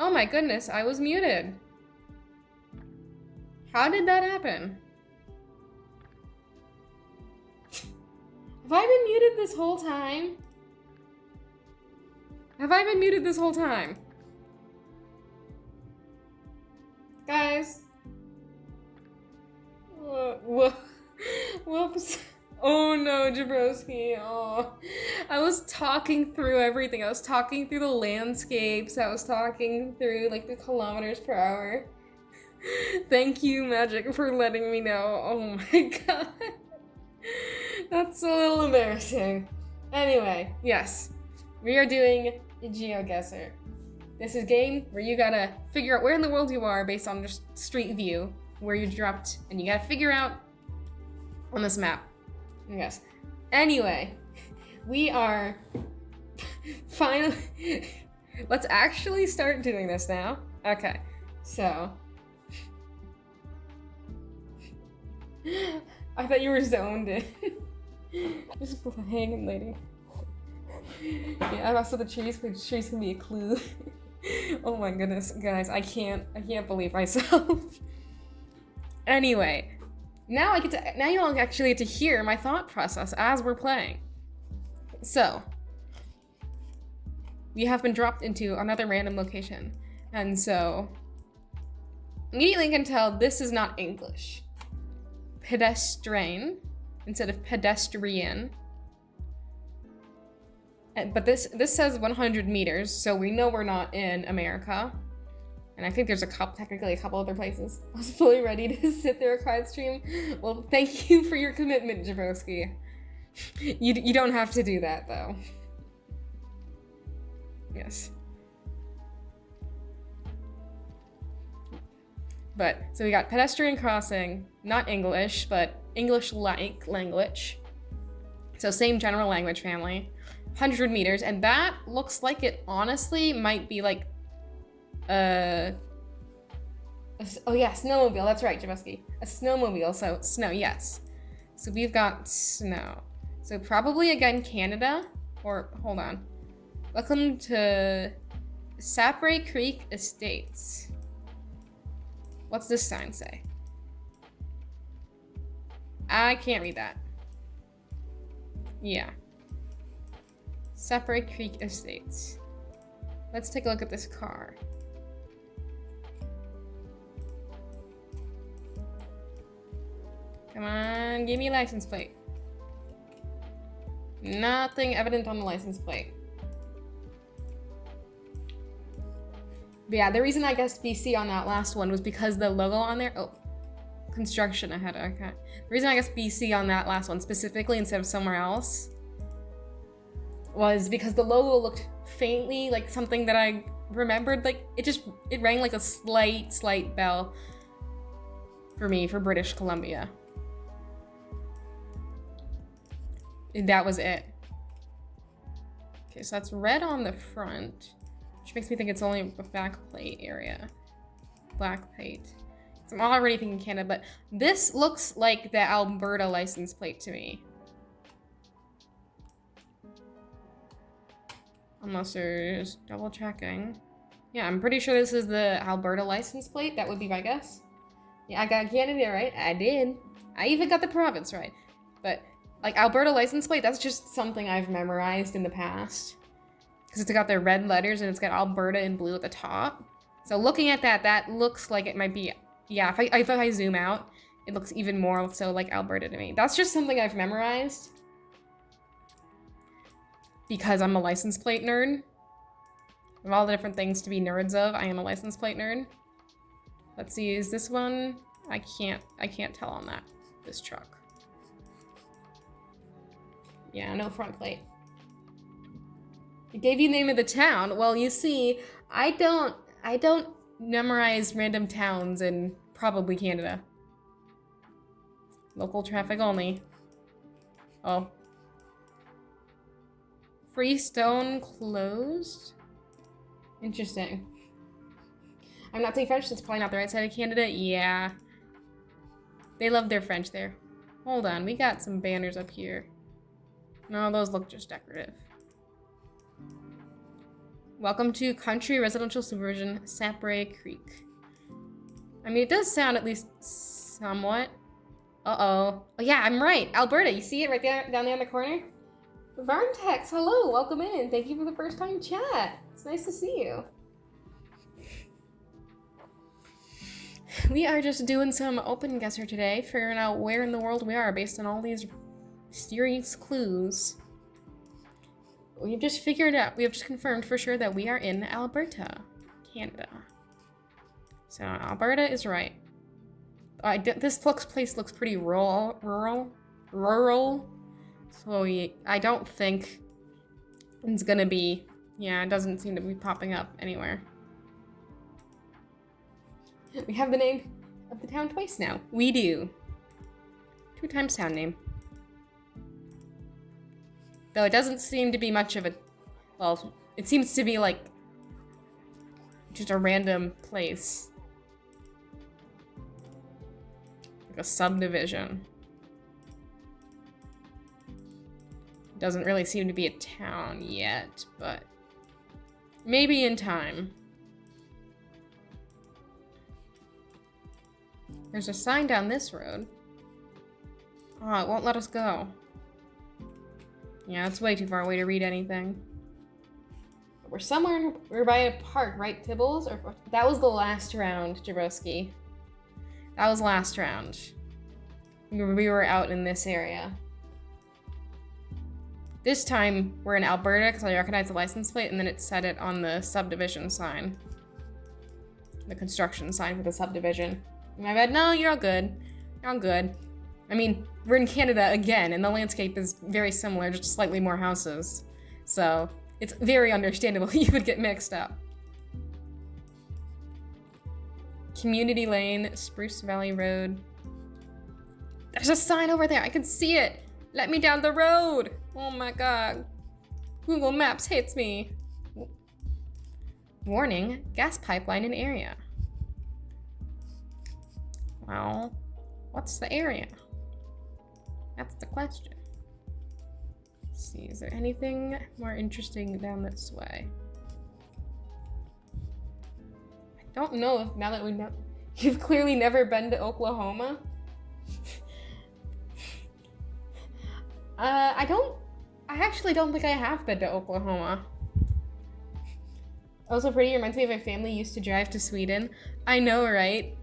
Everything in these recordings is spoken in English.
Oh my goodness, I was muted. How did that happen? Have I been muted this whole time? Have I been muted this whole time? Guys? Whoops. Oh no, Jabrowski. Oh. I was talking through everything. I was talking through the landscapes. I was talking through like the kilometers per hour. Thank you, Magic, for letting me know. Oh my god. That's a little embarrassing. Anyway, yes. We are doing GeoGuessr. This is a game where you gotta figure out where in the world you are based on just street view, where you dropped, and you gotta figure out on this map. Yes. Anyway, we are finally. Let's actually start doing this now. Okay, so. I thought you were zoned in. Just hanging, lady. Yeah, also the trees can be a clue. Oh my goodness, guys, I can't believe myself. Anyway, now you all actually get to hear my thought process as we're playing. So, we have been dropped into another random location, and so immediately you can tell this is not English. Pedestrian instead of pedestrian. But this says 100 meters, so we know we're not in America. And I think there's technically a couple other places. I was fully ready to sit there a quiet stream. Well, thank you for your commitment, Jabrowski. You don't have to do that, though. Yes. But, so we got pedestrian crossing, not English, but English-like language. So same general language family. 100 meters, and that looks like it honestly might be like oh yeah, snowmobile, that's right, Jabuski. A snowmobile, so snow, yes. So we've got snow. So probably again Canada, or hold on. Welcome to Sapre Creek Estates. What's this sign say? I can't read that. Yeah. Sapre Creek Estates. Let's take a look at this car. Come on, give me a license plate. Nothing evident on the license plate. But yeah, the reason I guessed BC on that last one was because the logo on there, oh, construction ahead, okay. The reason I guessed BC on that last one specifically instead of somewhere else was because the logo looked faintly like something that I remembered. Like it rang like a slight bell for me for British Columbia. And that was it. Okay, so that's red on the front, which makes me think it's only a back plate area. Black plate. So I'm already thinking Canada, but this looks like the Alberta license plate to me. Unless there's double checking. Yeah, I'm pretty sure this is the Alberta license plate. That would be my guess. Yeah, I got Canada right. I did. I even got the province right. But like Alberta license plate, that's just something I've memorized in the past. Because it's got the red letters and it's got Alberta in blue at the top. So looking at that, that looks like it might be, yeah, if I zoom out, it looks even more so like Alberta to me. That's just something I've memorized. Because I'm a license plate nerd. Of all the different things to be nerds of, I am a license plate nerd. Let's see, is this one? I can't tell on that, this truck. Yeah, no front plate. It gave you the name of the town. Well, you see, I don't memorize random towns in probably Canada. Local traffic only. Oh. Freestone closed? Interesting. I'm not saying French, that's probably not the right side of Canada. Yeah. They love their French there. Hold on, we got some banners up here. No, those look just decorative. Welcome to Country Residential Subversion, Sapray Creek. I mean, it does sound at least somewhat. Uh-oh. Oh yeah, I'm right. Alberta, you see it right there, down there in the corner? Varntex, hello, welcome in. Thank you for the first time chat. It's nice to see you. We are just doing some OpenGuessr today, figuring out where in the world we are based on all these mysterious clues. We've just figured out, we have just confirmed for sure that we are in Alberta, Canada. So Alberta is right. This place looks pretty rural. So I don't think it's gonna be, yeah, it doesn't seem to be popping up anywhere. We have the name of the town twice now. We do. 2 times town name. Though it doesn't seem to be much of a, well, it seems to be like just a random place. Like a subdivision. Doesn't really seem to be a town yet, but maybe in time. There's a sign down this road. Oh, it won't let us go. Yeah, it's way too far away to read anything. We're somewhere, we're by a park, right, Tibbles? Or that was the last round, Jabrowski. That was last round. We were out in this area. This time, we're in Alberta because I recognize the license plate and then it said it on the subdivision sign. The construction sign for the subdivision. My bad, no, you're all good. You're all good. I mean, we're in Canada again, and the landscape is very similar, just slightly more houses. So, it's very understandable you would get mixed up. Community Lane, Spruce Valley Road. There's a sign over there, I can see it! Let me down the road! Oh my god. Google Maps hates me. Warning, gas pipeline in area. Well, what's the area? That's the question. Let's see, is there anything more interesting down this way? I don't know if now that we know, you've clearly never been to Oklahoma. I actually don't think I have been to Oklahoma. Also pretty, reminds me of my family used to drive to Sweden. I know, right?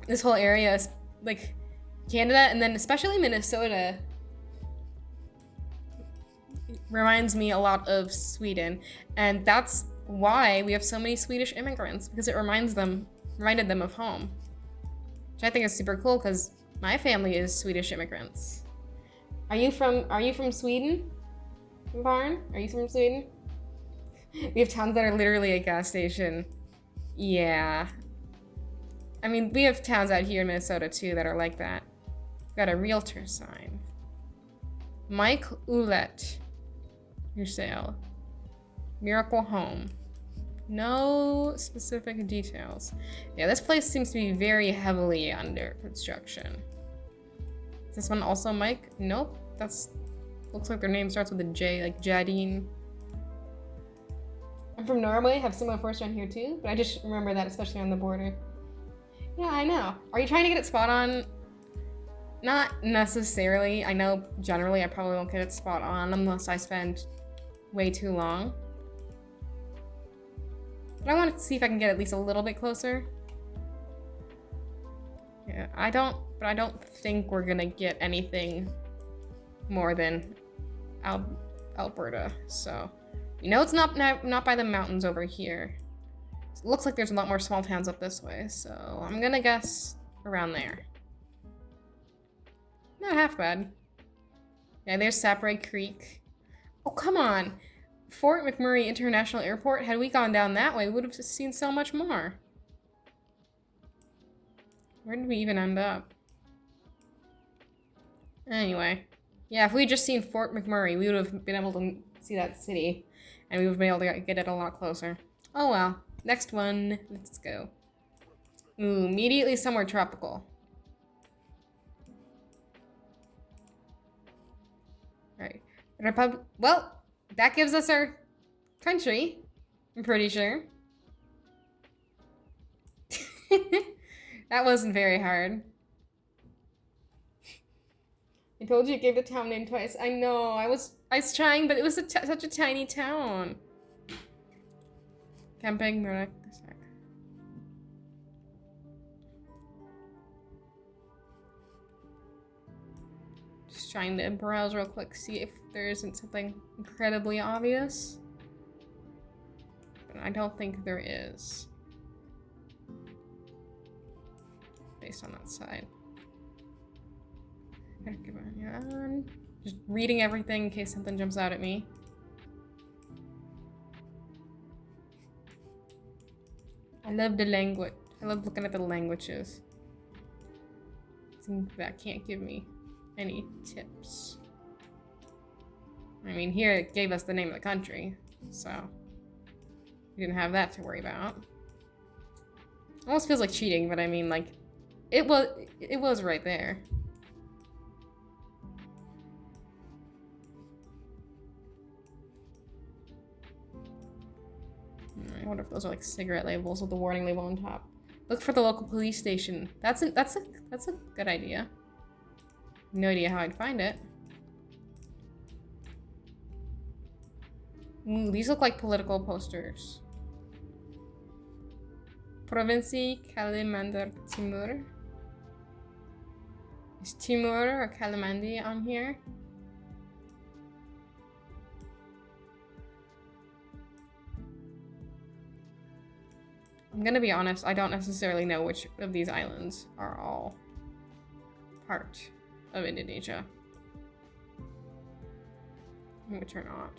This whole area is like Canada, and then especially Minnesota reminds me a lot of Sweden, and that's why we have so many Swedish immigrants, because it reminded them of home, which I think is super cool because my family is Swedish immigrants. Are you from Sweden, Varn? Are you from Sweden? We have towns that are literally a gas station. Yeah. I mean, we have towns out here in Minnesota too that are like that. Got a realtor sign. Mike Ouellette. Your sale. Miracle Home. No specific details. Yeah, this place seems to be very heavily under construction. Is this one also Mike? Nope. That's looks like their name starts with a J, like Jadine. I'm from Norway, have similar forests around here too, but I just remember that, especially on the border. Yeah, I know. Are you trying to get it spot on? Not necessarily. I know generally I probably won't get it spot on unless I spend way too long. But I want to see if I can get at least a little bit closer. Yeah, I don't think we're gonna get anything more than Alberta, so. You know it's not by the mountains over here. It looks like there's a lot more small towns up this way, so I'm gonna guess around there. Not half bad. Yeah, there's Sapray Creek. Oh, come on! Fort McMurray International Airport, had we gone down that way, we would have seen so much more. Where did we even end up? Anyway. Yeah, if we had just seen Fort McMurray, we would have been able to see that city. And we would have been able to get it a lot closer. Oh well. Next one. Let's go. Ooh, immediately somewhere tropical. Alright. Well, that gives us our country. I'm pretty sure. That wasn't very hard. I told you it gave the town name twice. I know, I was trying, but it was such a tiny town. Camping, Murdoch. Just trying to browse real quick, see if there isn't something incredibly obvious. But I don't think there is. Based on that side. Just reading everything in case something jumps out at me. I love the language. I love looking at the languages. That can't give me any tips. I mean, here it gave us the name of the country, so we didn't have that to worry about. Almost feels like cheating, but I mean, like, it was right there. I wonder if those are like cigarette labels with the warning label on top. Look for the local police station. That's a good idea. No idea how I'd find it. Ooh, these look like political posters. Provincie Kalimantan Timur. Is Timur or Kalimandi on here? I'm gonna be honest, I don't necessarily know which of these islands are all part of Indonesia. And which are not.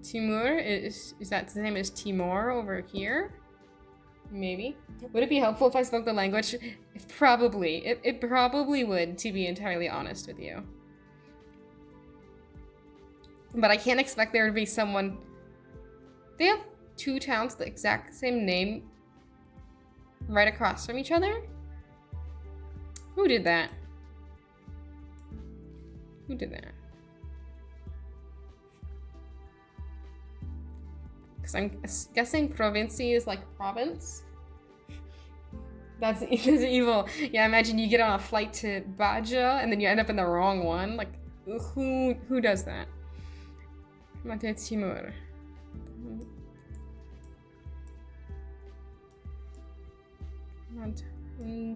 Timur is that the same as Timor over here? Maybe. Would it be helpful if I spoke the language? Probably. It probably would, to be entirely honest with you. But I can't expect there to be someone... They have 2 towns with the exact same name right across from each other? Who did that? Who did that? Because I'm guessing provincie is like province. That's evil. Yeah, imagine you get on a flight to Baja and then you end up in the wrong one. Like, who does that? Mate Timur.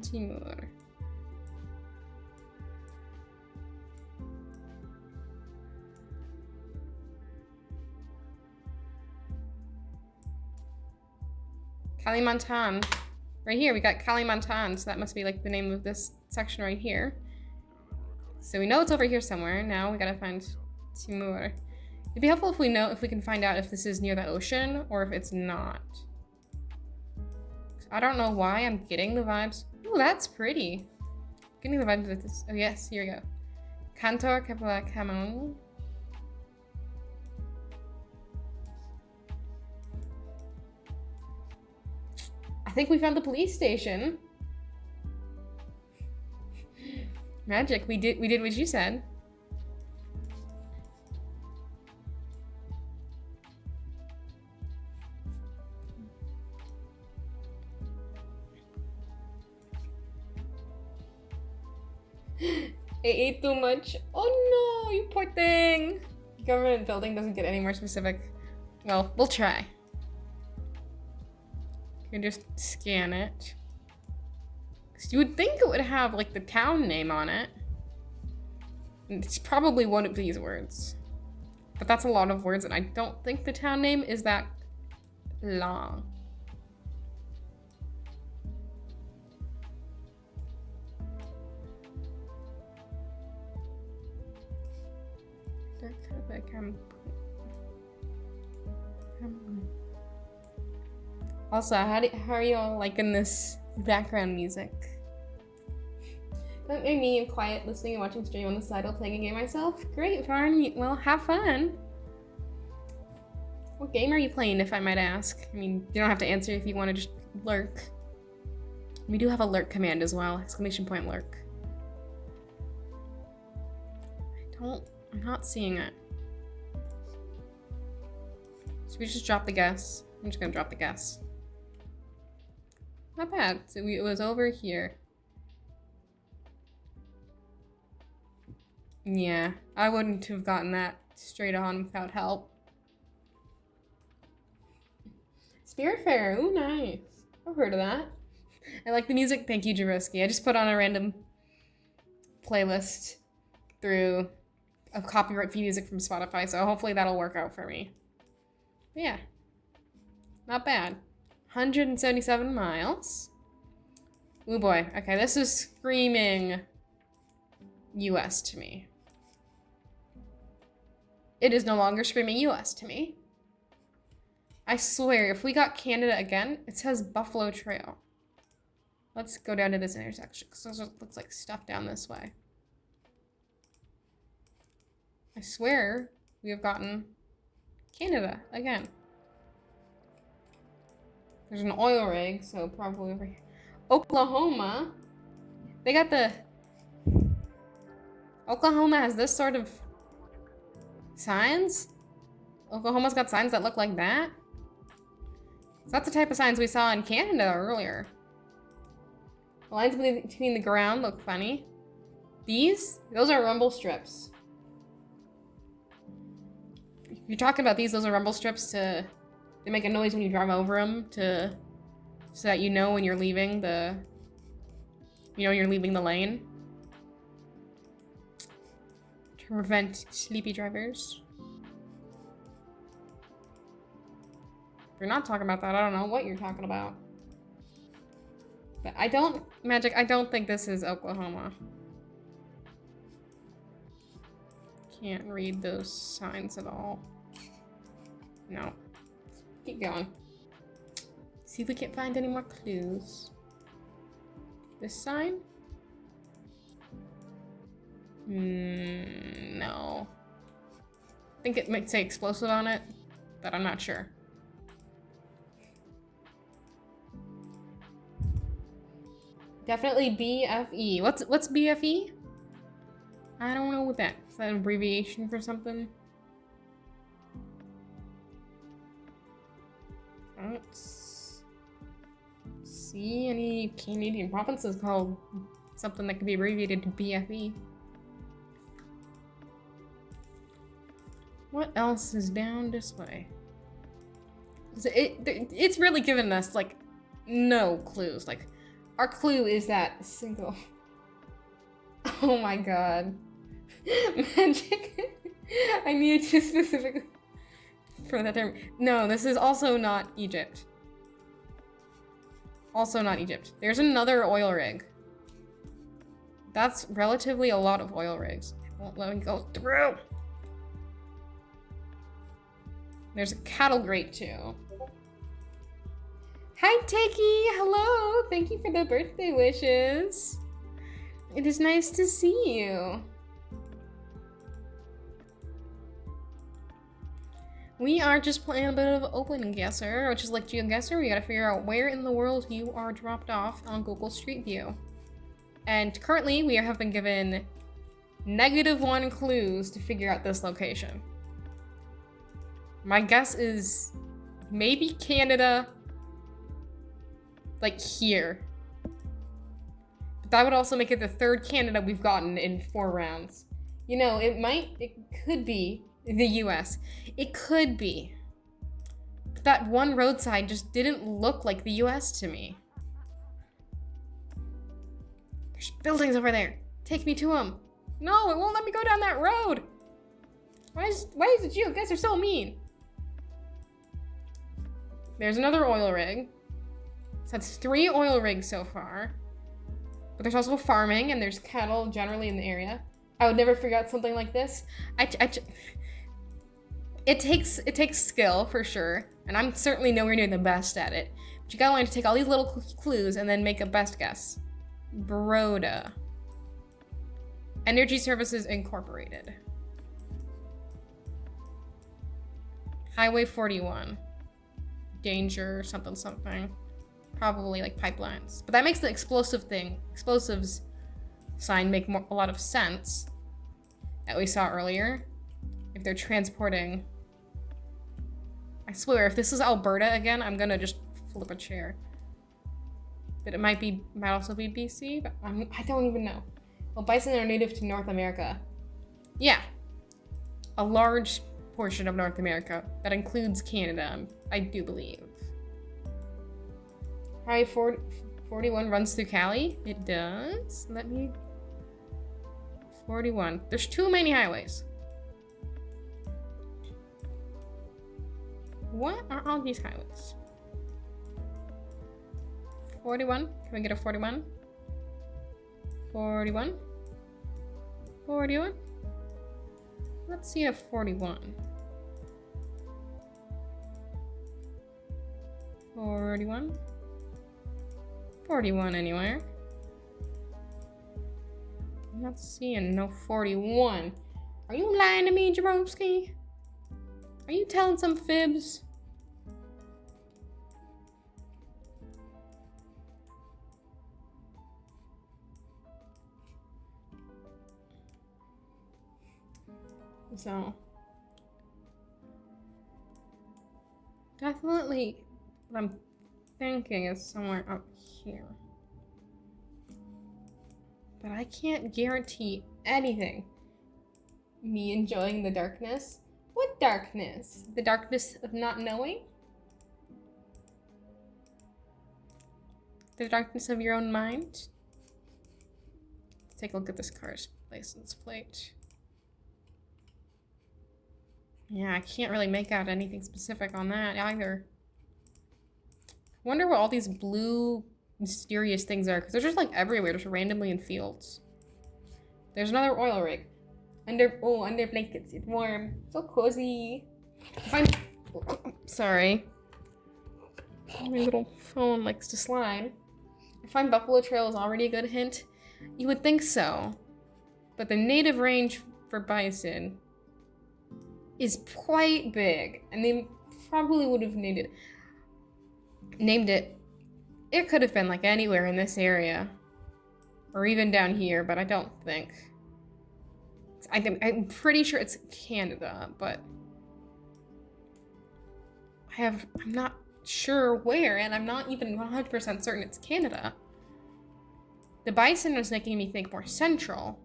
Timur. Kalimantan. Right here, we got Kalimantan, so that must be like the name of this section right here. So we know it's over here somewhere. Now we gotta find Timur. It'd be helpful if we can find out if this is near the ocean or if it's not. I don't know why I'm getting the vibes. Oh, that's pretty. Getting the vibes that this. Oh yes, here we go. Kantor Kapla Kamon. I think we found the police station. Magic. We did what you said. I ate too much. Oh no, you poor thing. Government building doesn't get any more specific. Well, we'll try. You can just scan it. Because you would think it would have like the town name on it. It's probably one of these words. But that's a lot of words and I don't think the town name is that long. Also, how are you all liking this background music? That made me quiet listening and watching stream on the side while playing a game myself. Great, Farn. Well, have fun. What game are you playing, if I might ask? I mean, you don't have to answer if you want to just lurk. We do have a lurk command as well. Exclamation point lurk. I'm not seeing it. Should we just drop the guess? I'm just gonna drop the guess. Not bad. So it was over here. Yeah, I wouldn't have gotten that straight on without help. Spirit Fair, ooh, nice. I've heard of that. I like the music. Thank you, Jaroski. I just put on a random playlist through a copyright-free music from Spotify, so hopefully that'll work out for me. But yeah, not bad. 177 miles. Ooh boy. Okay, this is screaming US to me. It is no longer screaming US to me. I swear, if we got Canada again, it says Buffalo Trail. Let's go down to this intersection, because it looks like stuff down this way. I swear we have gotten Canada again. There's an oil rig, so probably over here. Oklahoma. They got the... Oklahoma has this sort of signs? Oklahoma's got signs that look like that? That's the type of signs we saw in Canada earlier. The lines between the ground look funny. Those are rumble strips. If you're talking about those are rumble strips to make a noise when you drive over them so that you know when you're leaving the lane. To prevent sleepy drivers. If you're not talking about that, I don't know what you're talking about. But I don't think this is Oklahoma. Can't read those signs at all. No. Keep going. See if we can't find any more clues. This sign? No. I think it might say explosive on it, but I'm not sure. Definitely BFE. What's BFE? I don't know what that is. Is that an abbreviation for something? I don't see any Canadian provinces called something that could be abbreviated to BFE. What else is down this way? It's really given us like no clues. Like our clue is that single. Oh my god. Magic. I need to specifically for that term. No, this is also not Egypt. Also not Egypt. There's another oil rig. That's relatively a lot of oil rigs. It won't let me go through. There's a cattle grate too. Hi Takey, hello. Thank you for the birthday wishes. It is nice to see you. We are just playing a bit of OpenGuessr, which is like GeoGuessr. We gotta figure out where in the world you are dropped off on Google Street View. And currently we have been given -1 clues to figure out this location. My guess is maybe Canada, like here. But that would also make it the 3rd Canada we've gotten in 4 rounds. You know, it could be the US. It could be. But that one roadside just didn't look like the US to me. There's buildings over there. Take me to them. No, it won't let me go down that road. Why is it you guys are so mean? There's another oil rig. So that's 3 oil rigs so far. But there's also farming and there's cattle generally in the area. I would never figure out something like this. It takes skill for sure, and I'm certainly nowhere near the best at it. But you gotta learn to take all these little clues and then make a best guess. Broda. Energy Services Incorporated. Highway 41. Danger, something. Probably like pipelines. But that makes the explosives sign make a lot of sense that we saw earlier. If they're transporting, I swear, if this is Alberta again, I'm gonna just flip a chair. But it might also be BC, but I don't even know. Well, bison are native to North America. Yeah. A large portion of North America. That includes Canada, I do believe. Highway 41 runs through Cali? It does. 41. There's too many highways. What are all these highways? 41? Can we get a 41? 41? 41? Let's see a 41. 41? 41 anywhere. I'm not seeing no 41. Are you lying to me, Jabrowski? Are you telling some fibs? So, definitely what I'm thinking is somewhere up here. But I can't guarantee anything. Me enjoying the darkness? What darkness? The darkness of not knowing? The darkness of your own mind? Let's take a look at this car's license plate. Yeah, I can't really make out anything specific on that either. I wonder what all these blue mysterious things are, because they're just like everywhere, just randomly in fields. There's another oil rig. Under blankets, it's warm. So cozy. Sorry. My little phone likes to slide. I find Buffalo Trail is already a good hint. You would think so. But the native range for bison is quite big, and they probably would have named it. It could have been like anywhere in this area, or even down here, but I don't think. I'm pretty sure it's Canada, but I'm not sure where, and I'm not even 100% certain it's Canada. The bison is making me think more central.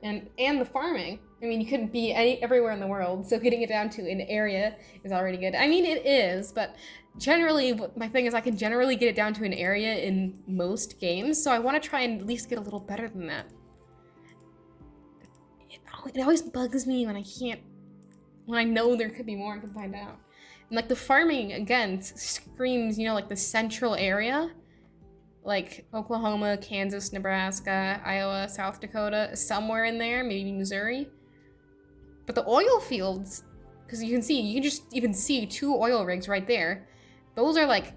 And the farming. I mean, you couldn't be everywhere in the world, so getting it down to an area is already good. I mean, it is, but generally, my thing is I can generally get it down to an area in most games, so I want to try and at least get a little better than that. It always bugs me when I know there could be more I can find out. And like the farming, again, screams, like the central area. Like Oklahoma, Kansas, Nebraska, Iowa, South Dakota, somewhere in there, maybe Missouri. But the oil fields, because you can just even see 2 oil rigs right there. Those are like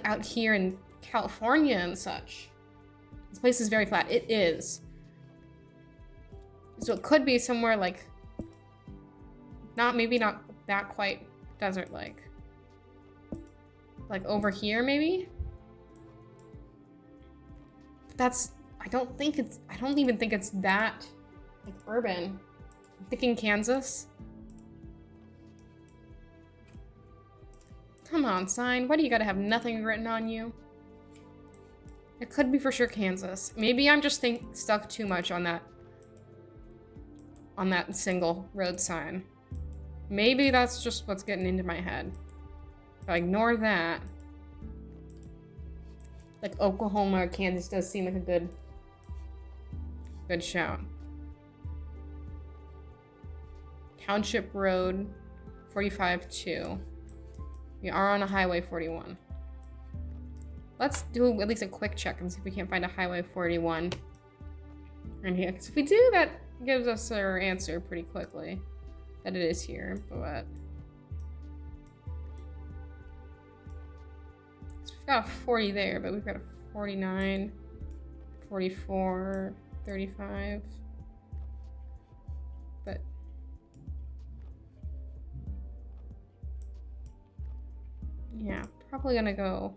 out here in California and such. This place is very flat. It is. So it could be somewhere like, maybe not that quite desert-like. Like over here, maybe? I don't even think it's that like urban. I'm thinking Kansas. Come on, sign. Why do you gotta have nothing written on you? It could be for sure Kansas. Maybe I'm just stuck too much on that single road sign. Maybe that's just what's getting into my head. If I ignore that, like Oklahoma or Kansas does seem like a good shout. Township Road 45-2. We are on a Highway 41. Let's do at least a quick check and see if we can't find a Highway 41 in here. Because if we do, that gives us our answer pretty quickly. That it is here, but... So we've got a 40 there, but we've got a 49, 44, 35. But... yeah, probably gonna go...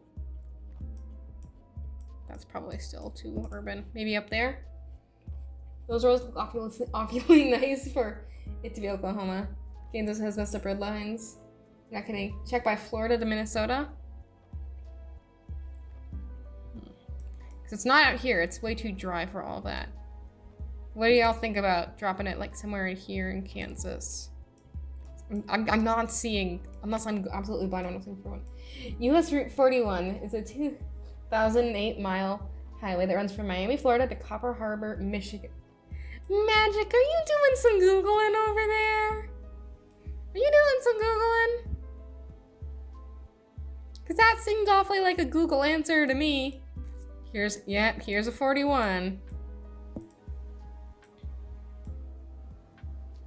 That's probably still too urban. Maybe up there? Those roads look awfully nice for it to be Oklahoma. Kansas has messed up red lines. Not kidding. Check by Florida to Minnesota. Because it's not out here. It's way too dry for all that. What do y'all think about dropping it like somewhere in here in Kansas? I'm not seeing, unless I'm absolutely blind, I'm looking for one. US Route 41 is a 2,008-mile highway that runs from Miami, Florida to Copper Harbor, Michigan. Magic, are you doing some Googling over there? Are you doing some Googling? Because that seemed awfully like a Google answer to me. Here's a 41.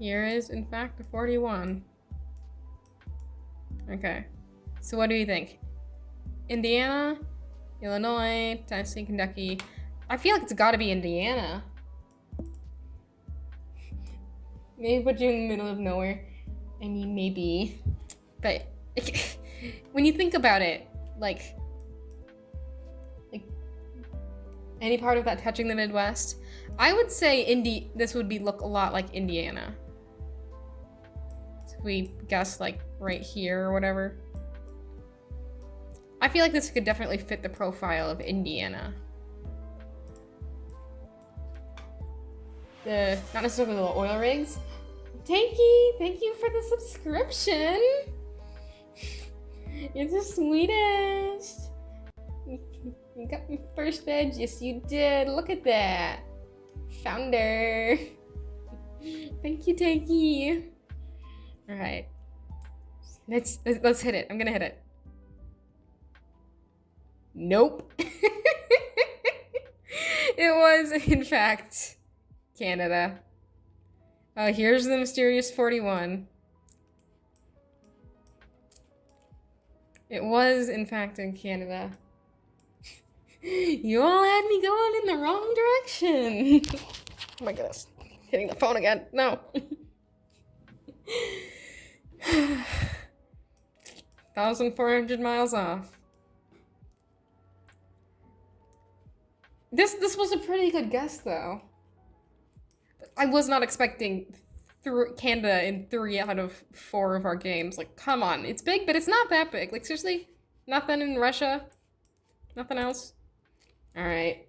Here is, in fact, a 41. Okay. So what do you think? Indiana, Illinois, Tennessee, Kentucky. I feel like it's gotta be Indiana. Maybe put you in the middle of nowhere. I mean, maybe. But when you think about it, like any part of that touching the Midwest, I would say this would look a lot like Indiana. So we guess like right here or whatever. I feel like this could definitely fit the profile of Indiana. Not necessarily the oil rigs. Tanky, thank you for the subscription. You're the sweetest. You got me first veg. Yes, you did. Look at that. Founder. Thank you, Tanky. All right. Let's hit it. I'm gonna hit it. Nope. It was, in fact, Canada. Here's the mysterious 41. It was, in fact, in Canada. You all had me going in the wrong direction. Oh my goodness. Hitting the phone again. No. 1,400 miles off. This was a pretty good guess, though. I was not expecting Canada in 3 out of 4 of our games. Like, come on. It's big, but it's not that big. Like, seriously? Nothing in Russia? Nothing else? All right.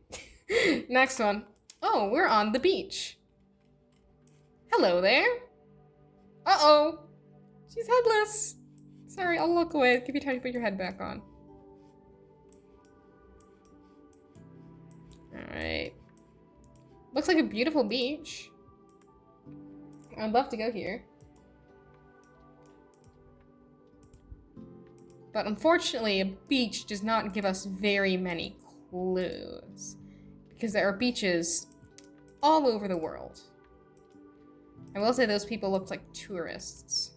Next one. Oh, we're on the beach. Hello there. Uh-oh. She's headless. Sorry, I'll look away. Give you time to put your head back on. All right. Looks like a beautiful beach. I'd love to go here. But unfortunately, a beach does not give us very many clues. Because there are beaches all over the world. I will say those people looked like tourists.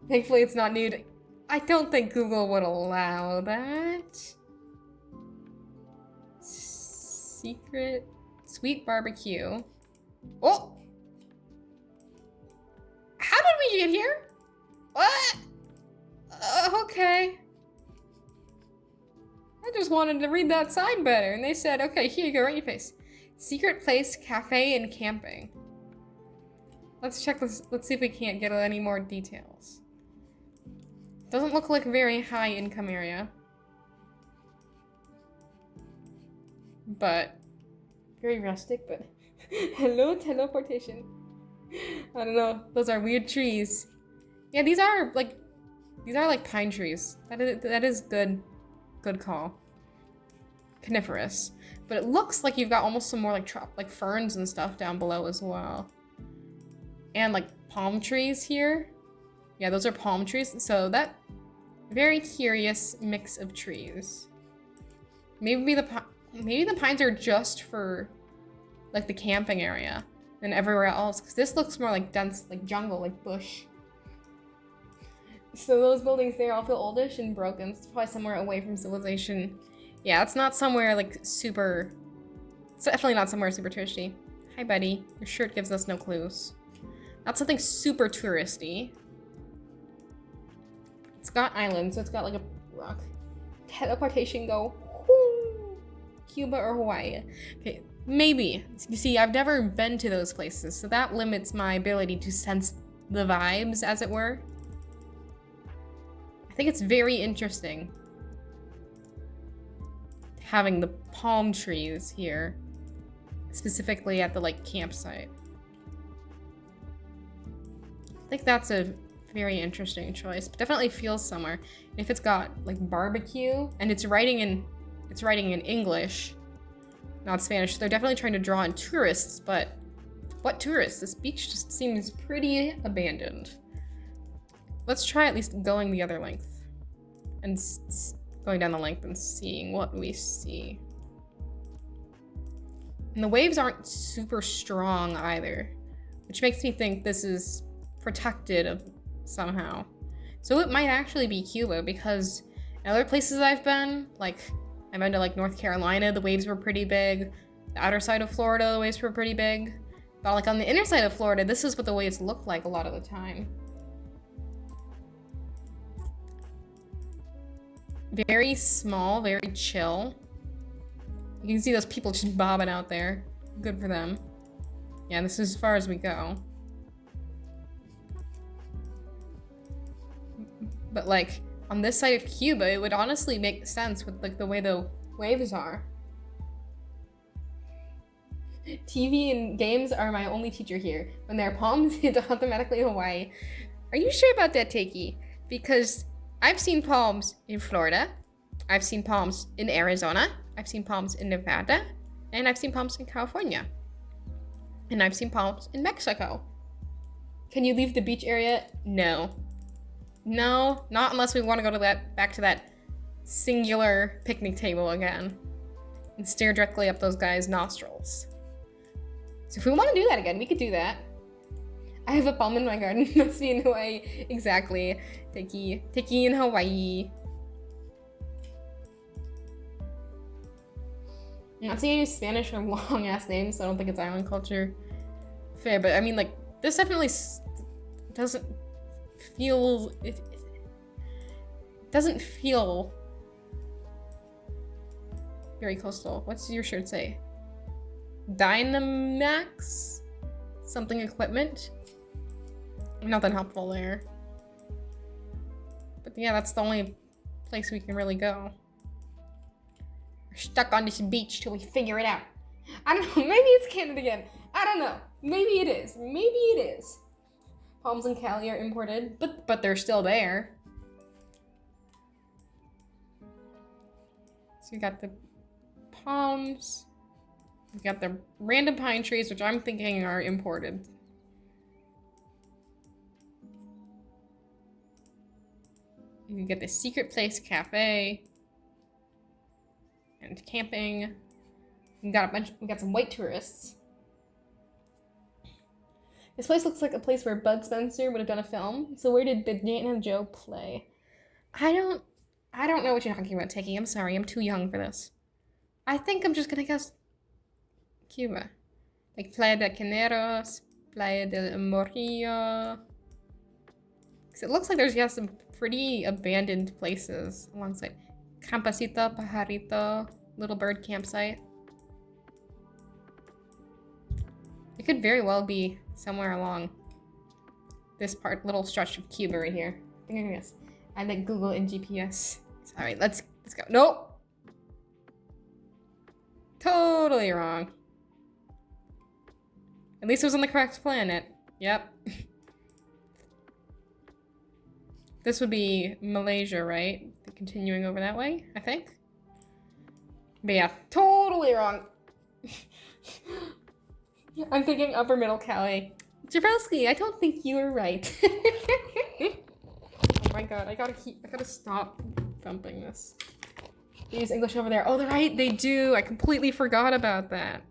Thankfully, it's not nude. I don't think Google would allow that. Secret sweet barbecue. Oh! How did we get here? What? Okay. I just wanted to read that sign better, and they said, okay, here you go, right in your face. Secret place, cafe, and camping. Let's check this. Let's see if we can't get any more details. Doesn't look like a very high income area. But very rustic, but hello teleportation. I don't know. Those are weird trees. Yeah, these are like pine trees. That is good call. Coniferous. But it looks like you've got almost some more like ferns and stuff down below as well. And like palm trees here. Yeah, those are palm trees. So that very curious mix of trees. Maybe the pines are just for like the camping area and everywhere else, because this looks more like dense, like jungle, like bush. So those buildings there all feel oldish and broken. It's probably somewhere away from civilization. Yeah, it's not somewhere like super, it's definitely not somewhere super touristy. Hi buddy, your shirt gives us no clues. Not something super touristy. It's got islands, so it's got like a rock. Teleportation go. Whoo! Cuba or Hawaii. Okay, maybe. You see, I've never been to those places, so that limits my ability to sense the vibes, as it were. I think it's very interesting having the palm trees here, specifically at the like campsite. I think that's a very interesting choice, but definitely feels somewhere. If it's got like barbecue and it's writing in English, not Spanish, they're definitely trying to draw in tourists, but what tourists? This beach just seems pretty abandoned. Let's try at least going the other length and going down the length and seeing what we see. And the waves aren't super strong either, which makes me think this is protected somehow. So it might actually be Cuba, because in other places I've been, like I've been to like North Carolina, the waves were pretty big. The outer side of Florida, the waves were pretty big. But like on the inner side of Florida, this is what the waves look like a lot of the time. Very small, very chill. You can see those people just bobbing out there. Good for them. Yeah, this is as far as we go. But like on this side of Cuba, it would honestly make sense with like the way the waves are. TV and games are my only teacher here. When there are palms, it's automatically Hawaii. Are you sure about that, Takey? Because I've seen palms in Florida, I've seen palms in Arizona, I've seen palms in Nevada, and I've seen palms in California. And I've seen palms in Mexico. Can you leave the beach area? No. No, not unless we want to go to back to that singular picnic table again and stare directly up those guys' nostrils. So if we want to do that again, we could do that. I have a palm in my garden. Must be in Hawaii. Exactly. Tiki in Hawaii. I'm not saying I use Spanish for long ass names, so I don't think it's island culture. Fair, but I mean, like, this definitely doesn't feel. It doesn't feel very coastal. What's your shirt say? Dynamax? Something equipment? Nothing helpful there. But yeah, that's the only place we can really go. We're stuck on this beach till we figure it out. I don't know, maybe it's Canada again. I don't know. Maybe it is. Maybe it is. Palms and Cali are imported, but they're still there. So you got the palms. You got the random pine trees, which I'm thinking are imported. You can get the secret place cafe and camping. We got some white tourists. This place looks like a place where Bud Spencer would have done a film. So where did Banana Joe play? I don't know what you're talking about, Tiki. I'm sorry, I'm too young for this. I think I'm just gonna guess Cuba. Like Playa de Caneros, Playa del Morillo. Because it looks like there's some pretty abandoned places alongside. Campasito, Pajarito, Little Bird Campsite. It could very well be somewhere along this little stretch of Cuba right here. I think I'm gonna guess. I like Google and GPS. Sorry, let's go. Nope. Totally wrong. At least it was on the correct planet. Yep. This would be Malaysia, right? Continuing over that way, I think. But yeah, totally wrong. I'm thinking upper middle Cali. Jabrowski, I don't think you were right. Oh my god, I gotta stop thumping this. They use English over there. Oh, they're right, they do. I completely forgot about that.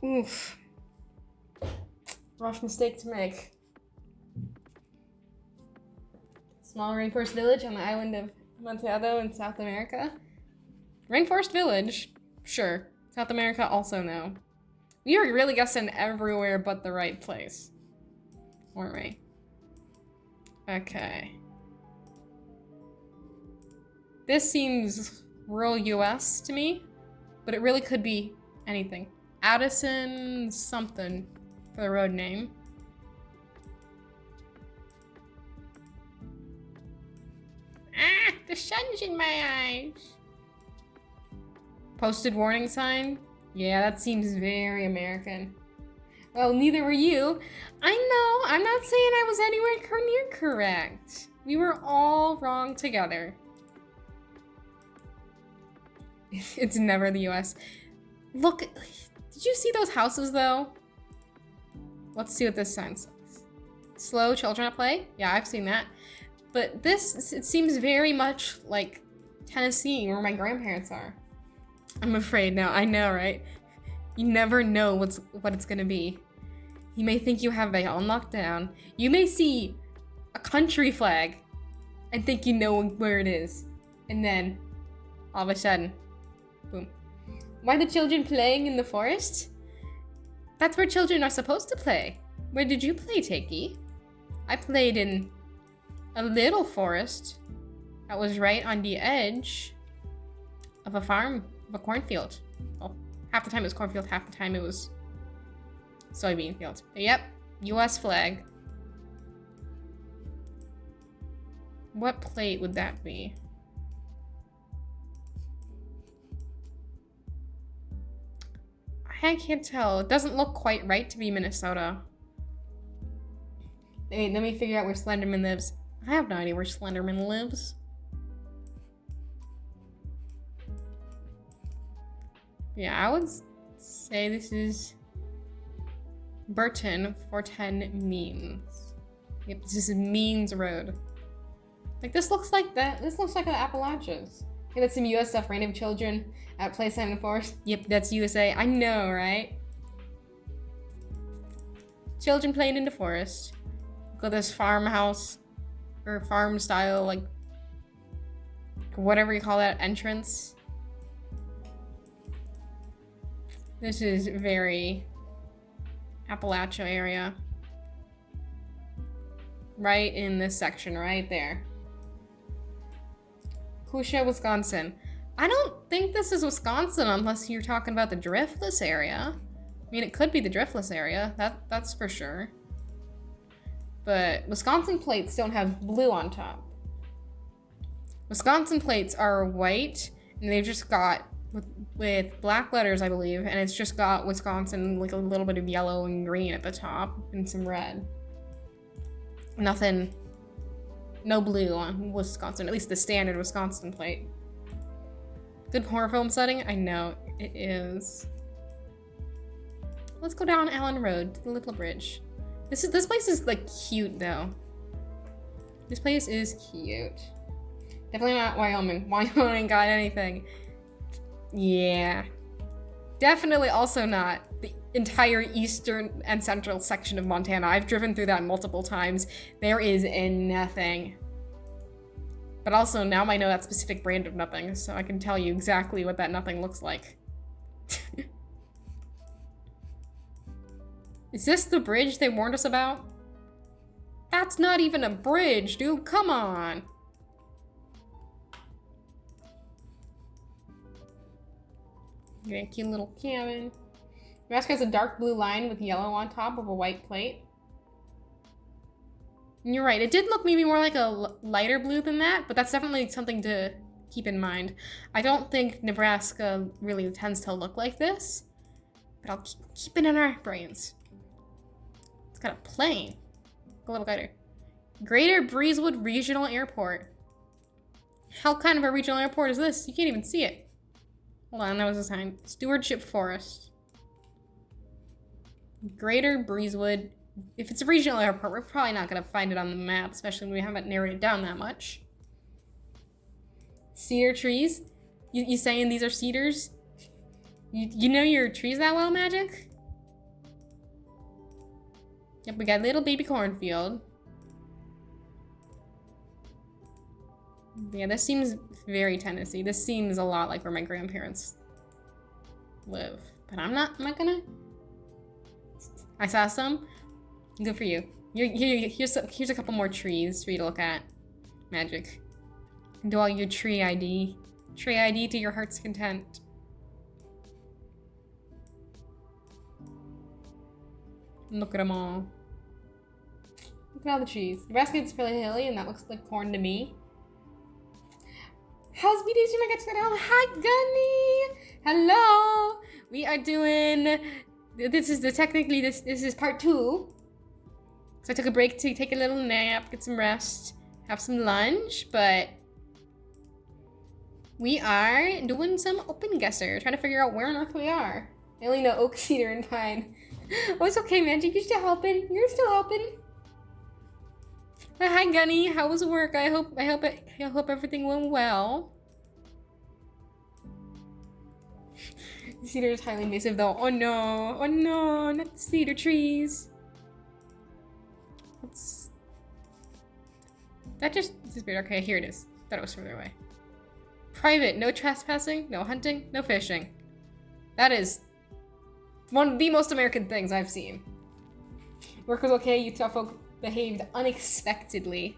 Oof. Rough mistake to make. Small rainforest village on the island of Amontillado in South America. Rainforest village? Sure. South America also no. We were really guessing everywhere but the right place. Weren't we? Okay. This seems rural US to me, but it really could be anything. Addison something for the road name. Ah, the sun's in my eyes. Posted warning sign? Yeah, that seems very American. Well, neither were you. I know, I'm not saying I was anywhere near correct. We were all wrong together. It's never the US. Look, did you see those houses though? Let's see what this sign says. Slow children at play? Yeah, I've seen that. But this, it seems very much like Tennessee, where my grandparents are. I'm afraid now, I know, right? You never know what it's gonna be. You may think you have it all knocked down. You may see a country flag and think you know where it is. And then, all of a sudden, boom. Why the children playing in the forest? That's where children are supposed to play. Where did you play, Takey? I played in a little forest that was right on the edge of a farm, of a cornfield. Well, half the time it was cornfield, half the time it was soybean field. But yep, US flag. What plate would that be? I can't tell. It doesn't look quite right to be Minnesota. Wait, let me figure out where Slenderman lives. I have no idea where Slenderman lives. Yeah, I would say this is Burton 410 Means. Yep, this is Means Road. Like, this looks like that. This looks like the Appalachians. Hey, that's some US stuff. Random children at Playtime in the Forest. Yep, that's USA. I know, right? Children playing in the forest. Look at this farmhouse. Or farm style, like, whatever you call that, entrance. This is very Appalachia area. Right in this section, right there. Kenosha, Wisconsin. I don't think this is Wisconsin unless you're talking about the Driftless area. I mean, it could be the Driftless area, that's for sure. But Wisconsin plates don't have blue on top. Wisconsin plates are white, and they've just got, with black letters, I believe, and it's just got Wisconsin, like a little bit of yellow and green at the top, and some red. Nothing, no blue on Wisconsin, at least the standard Wisconsin plate. Good horror film setting? I know, it is. Let's go down Allen Road to the Little Bridge. This place is like cute though. This place is cute. Definitely not Wyoming. Wyoming got anything. Yeah. Definitely also not the entire eastern and central section of Montana. I've driven through that multiple times. There is nothing. But also now I know that specific brand of nothing, so I can tell you exactly what that nothing looks like. Is this the bridge they warned us about? That's not even a bridge, dude. Come on. Okay, cute little cabin. Nebraska has a dark blue line with yellow on top of a white plate. And you're right, it did look maybe more like a lighter blue than that, but that's definitely something to keep in mind. I don't think Nebraska really tends to look like this, but I'll keep it in our brains. It's got a plane. Go a little better. Greater Breezewood Regional Airport. How kind of a regional airport is this? You can't even see it. Hold on, that was a sign. Stewardship Forest. Greater Breezewood. If it's a regional airport, we're probably not going to find it on the map, especially when we haven't narrowed it down that much. Cedar trees? You saying these are cedars? You know your trees that well, Magic? Yep, we got little baby cornfield. Yeah, this seems very Tennessee. This seems a lot like where my grandparents live. But I'm not gonna... I saw some. Good for you. Here's a couple more trees for you to look at. Magic. Do all your tree ID. Tray ID to your heart's content. Look at them all. Look at all the trees. Nebraska is fairly hilly, and that looks like corn to me. How's BDC my guys? Hi, Gunny. Hello. We are doing. This is part 2. So I took a break to take a little nap, get some rest, have some lunch, but we are doing some OpenGuessr, trying to figure out where on earth we are. I only know oak, cedar, and pine. Oh, it's okay, Magic. You're still helping. You're still helping. Hi, Gunny. How was work? I hope everything went well. Cedar is highly invasive, though. Oh no! Oh no! Not the cedar trees. That just disappeared. Okay, here it is. Thought it was further away. Private. No trespassing. No hunting. No fishing. That is one of the most American things I've seen. Work was okay. Utah folk behaved unexpectedly.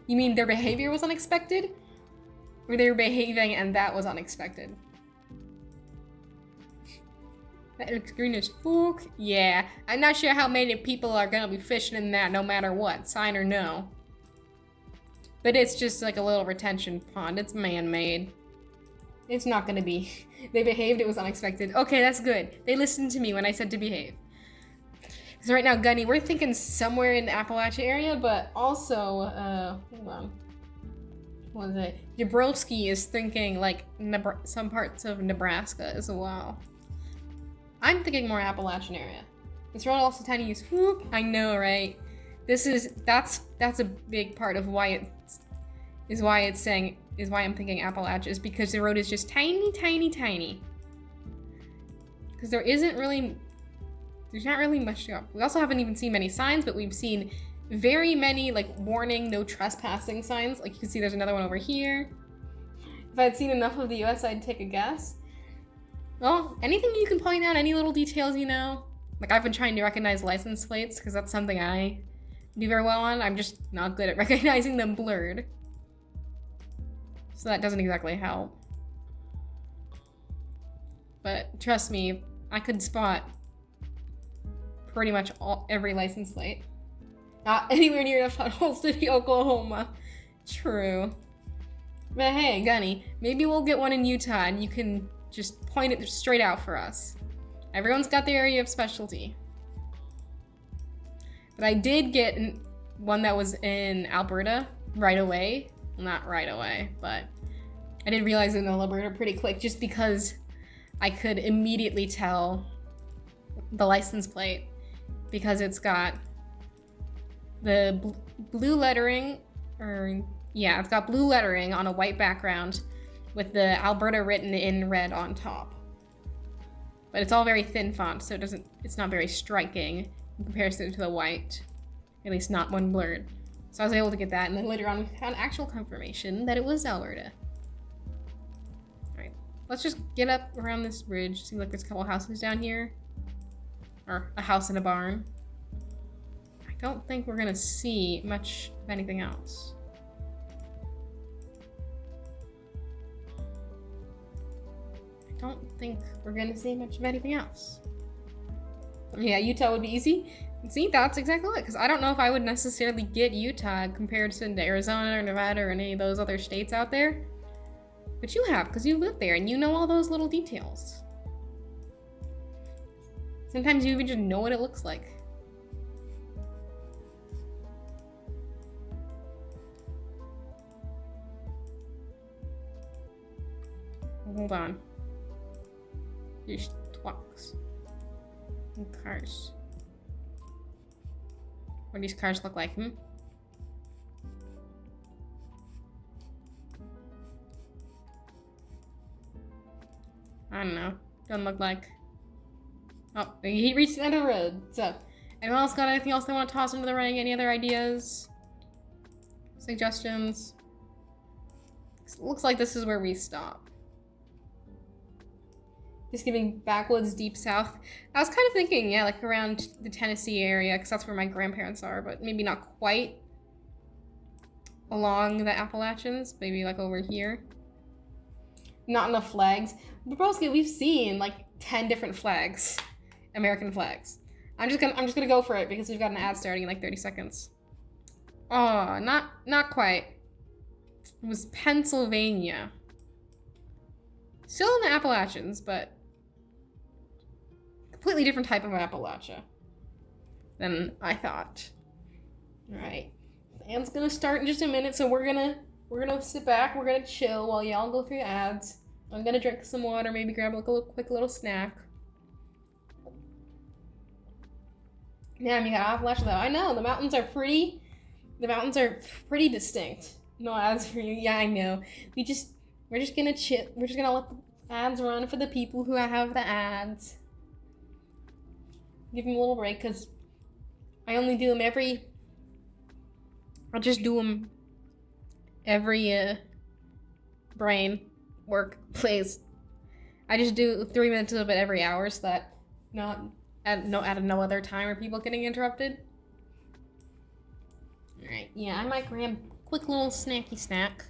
You mean their behavior was unexpected? Or they were behaving and that was unexpected? That looks green as fuck. Yeah. I'm not sure how many people are gonna be fishing in that no matter what, sign or no. But it's just like a little retention pond. It's man-made. It's not gonna be. They behaved, it was unexpected. Okay, that's good. They listened to me when I said to behave. So right now, Gunny, we're thinking somewhere in the Appalachia area, but also, hold on. What was it? Jabrowski is thinking like some parts of Nebraska as well. I'm thinking more Appalachian area. This road also tiny as whoop. I know, right? That's a big part of why I'm thinking Appalachia is because the road is just tiny, tiny, tiny. Because there's not really much to go. We also haven't even seen many signs, but we've seen very many like warning, no trespassing signs. Like you can see there's another one over here. If I'd seen enough of the US, I'd take a guess. Well, anything you can point out, any little details you know? Like I've been trying to recognize license plates because that's something I do very well on. I'm just not good at recognizing them blurred. So that doesn't exactly help. But trust me, I could spot pretty much every license plate. Not anywhere near Funnel City, Oklahoma. True. But hey, Gunny, maybe we'll get one in Utah and you can just point it straight out for us. Everyone's got their area of specialty. But I did get one that was in Alberta right away. Not right away, but I did realize it in Alberta pretty quick just because I could immediately tell the license plate because it's got the blue lettering, it's got blue lettering on a white background with the Alberta written in red on top. But it's all very thin font, so it's not very striking in comparison to the white, at least not when blurred. So I was able to get that, and then later on we found actual confirmation that it was Alberta. Alright, let's just get up around this bridge. Seems like there's a couple houses down here. Or a house and a barn. I don't think we're gonna see much of anything else. I don't think we're gonna see much of anything else. Yeah, Utah would be easy. See, that's exactly it, because I don't know if I would necessarily get Utah compared to Arizona or Nevada or any of those other states out there. But you have, because you live there and you know all those little details. Sometimes you even just know what it looks like. Hold on. There's trucks and cars. What do these cars look like, I don't know. Doesn't look like. Oh, he reached the end of the road. So, anyone else got anything else they want to toss into the ring? Any other ideas? Suggestions? Looks like this is where we stop. Just giving backwoods deep south. I was kind of thinking, yeah, like around the Tennessee area, because that's where my grandparents are, but maybe not quite along the Appalachians, maybe like over here. not enough flags. Broski, we've seen like 10 different flags, American flags. I'm just gonna go for it because we've got an ad starting in like 30 seconds. Oh, not quite. It was Pennsylvania. Still in the Appalachians, but completely different type of Appalachia than I thought. All right, the ad's gonna start in just a minute, so we're gonna sit back, we're gonna chill while y'all go through the ads. I'm gonna drink some water, maybe grab like a quick little snack. Damn, you got Appalachia though. I know the mountains are pretty distinct. No ads for you. Yeah, I know. We're just gonna chill. We're just gonna let the ads run for the people who have the ads. Give them a little break because I only do them I'll just do them every brain work plays. I just do 3 minutes of it every hour so that not at no other time are people getting interrupted. Alright, yeah, I might grab a quick little snacky snack.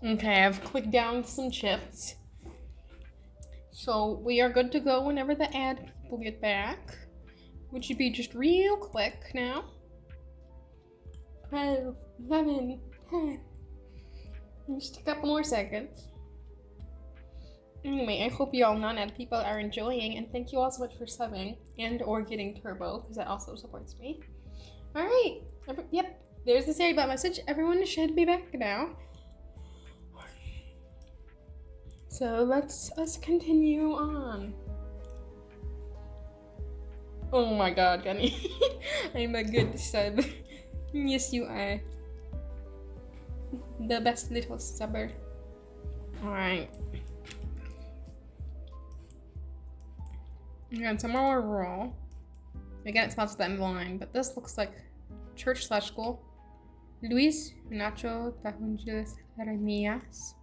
Okay, I've clicked down some chips. So we are good to go whenever the ad people get back. Which should be just real quick now. 12, 11, 10. Just a couple more seconds. Anyway, I hope you all non-ad people are enjoying, and thank you all so much for subbing and or getting turbo, because that also supports me. Alright, yep, there's the Siri bot message. Everyone should be back now. So let's continue on. Oh my god, Gunny. I'm a good sub. Yes, you are. The best little subber. Alright. And some more rural. Again, it smells the end line, but this looks like church/school. Luis Nacho Tajunjiles Arenías.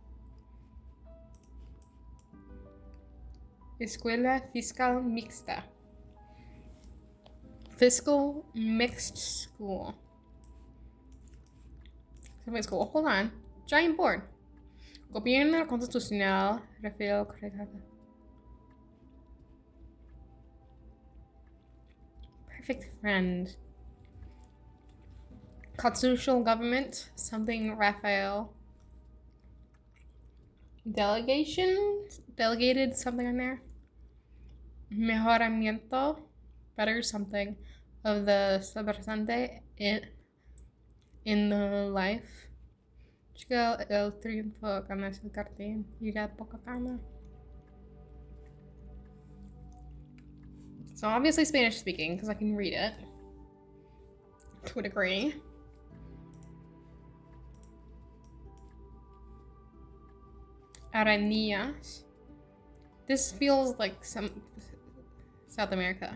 Escuela Fiscal Mixta. Fiscal Mixed School. School. Hold on. Giant board. Gobierno Constitucional Rafael Corregada. Perfect friend. Constitutional government. Something Rafael. Delegation? Delegated something in there. Mejoramiento. Better something of the subversante in the life. Chica el triunfo ganas el cartín y la poca cama. So obviously Spanish speaking because I can read it to a degree. Arañas. This feels like some South America.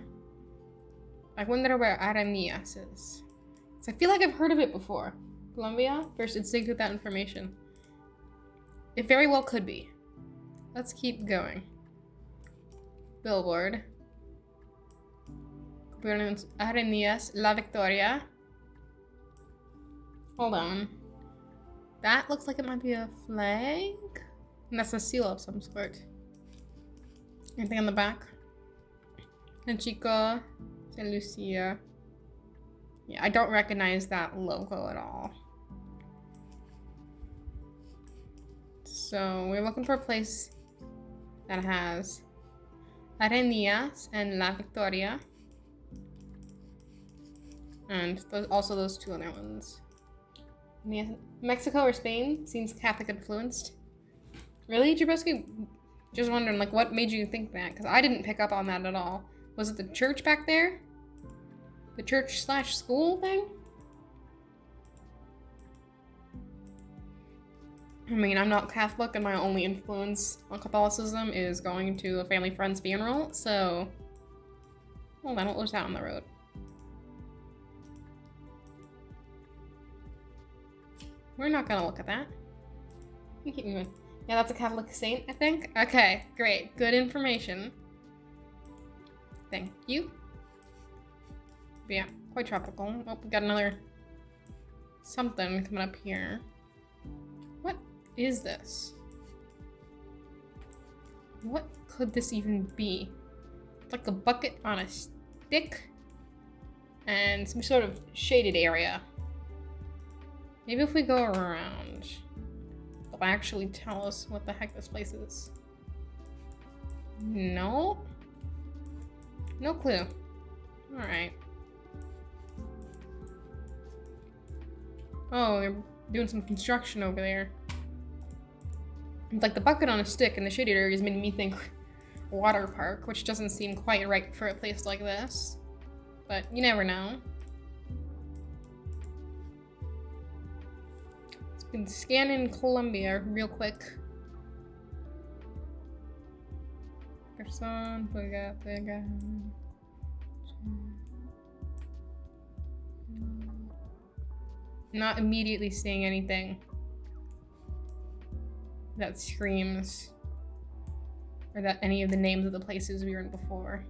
I wonder where Arañas is. So I feel like I've heard of it before. Colombia? First instinct with that information. It very well could be. Let's keep going. Billboard. Arañas, La Victoria. Hold on. That looks like it might be a flag. And that's a seal of some sort. Anything on the back? And Chico, San Lucia. Yeah, I don't recognize that logo at all. So we're looking for a place that has Arenías and La Victoria. And also those two other ones. Mexico or Spain seems Catholic influenced. Really, Jabrowski? Just wondering, like, what made you think that? Because I didn't pick up on that at all. Was it the church back there? The church/school thing? I mean, I'm not Catholic, and my only influence on Catholicism is going to a family friend's funeral, so... Hold on, what was that on the road? We're not gonna look at that. We keep moving. Yeah, that's a Catholic saint, I think. Okay, great. Good information. Thank you. But yeah, quite tropical. Oh, we got another something coming up here. What is this? What could this even be? It's like a bucket on a stick and some sort of shaded area. Maybe if we go around, they'll actually tell us what the heck this place is. No? No clue. Alright. Oh, they're doing some construction over there. It's like the bucket on a stick and the shaded area is making me think water park, which doesn't seem quite right for a place like this. But you never know. It's been scanning Colombia real quick. Not immediately seeing anything that screams, or that any of the names of the places we were in before.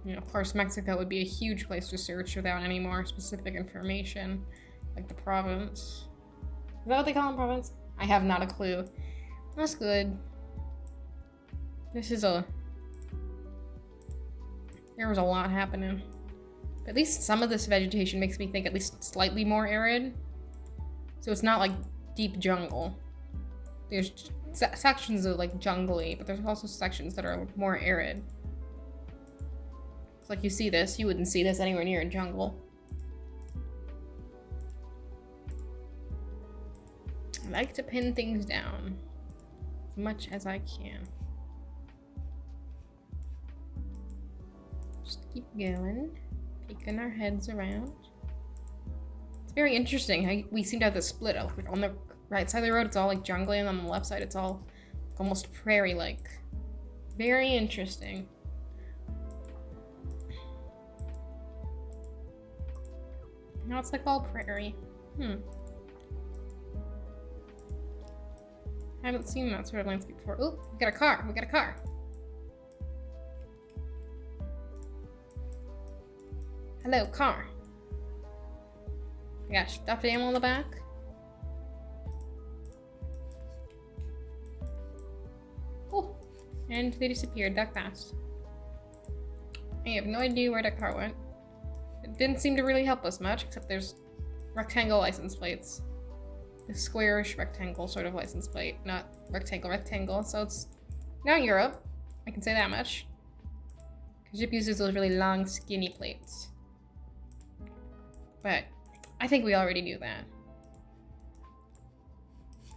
You know, of course, Mexico would be a huge place to search without any more specific information, like the province. Is that what they call them, province? I have not a clue. That's good. This is a... There was a lot happening. At least some of this vegetation makes me think at least slightly more arid. So it's not like deep jungle. There's sections of like jungly, but there's also sections that are more arid. It's like you see this, you wouldn't see this anywhere near a jungle. I like to pin things down. as much as I can. Just keep going, peeking our heads around. It's very interesting how we seem to have this split. On the right side of the road, it's all like jungly, and on the left side, it's all almost prairie-like. Very interesting. Now it's like all prairie. I haven't seen that sort of landscape before. Oh, we got a car. We got a car. Hello, car. We got stuffed animal in the back. Oh, and they disappeared that fast. I have no idea where that car went. It didn't seem to really help us much, except there's rectangle license plates. The squarish rectangle sort of license plate, not rectangle, so it's not Europe. I can say that much. Because Europe uses those really long, skinny plates. But I think we already knew that.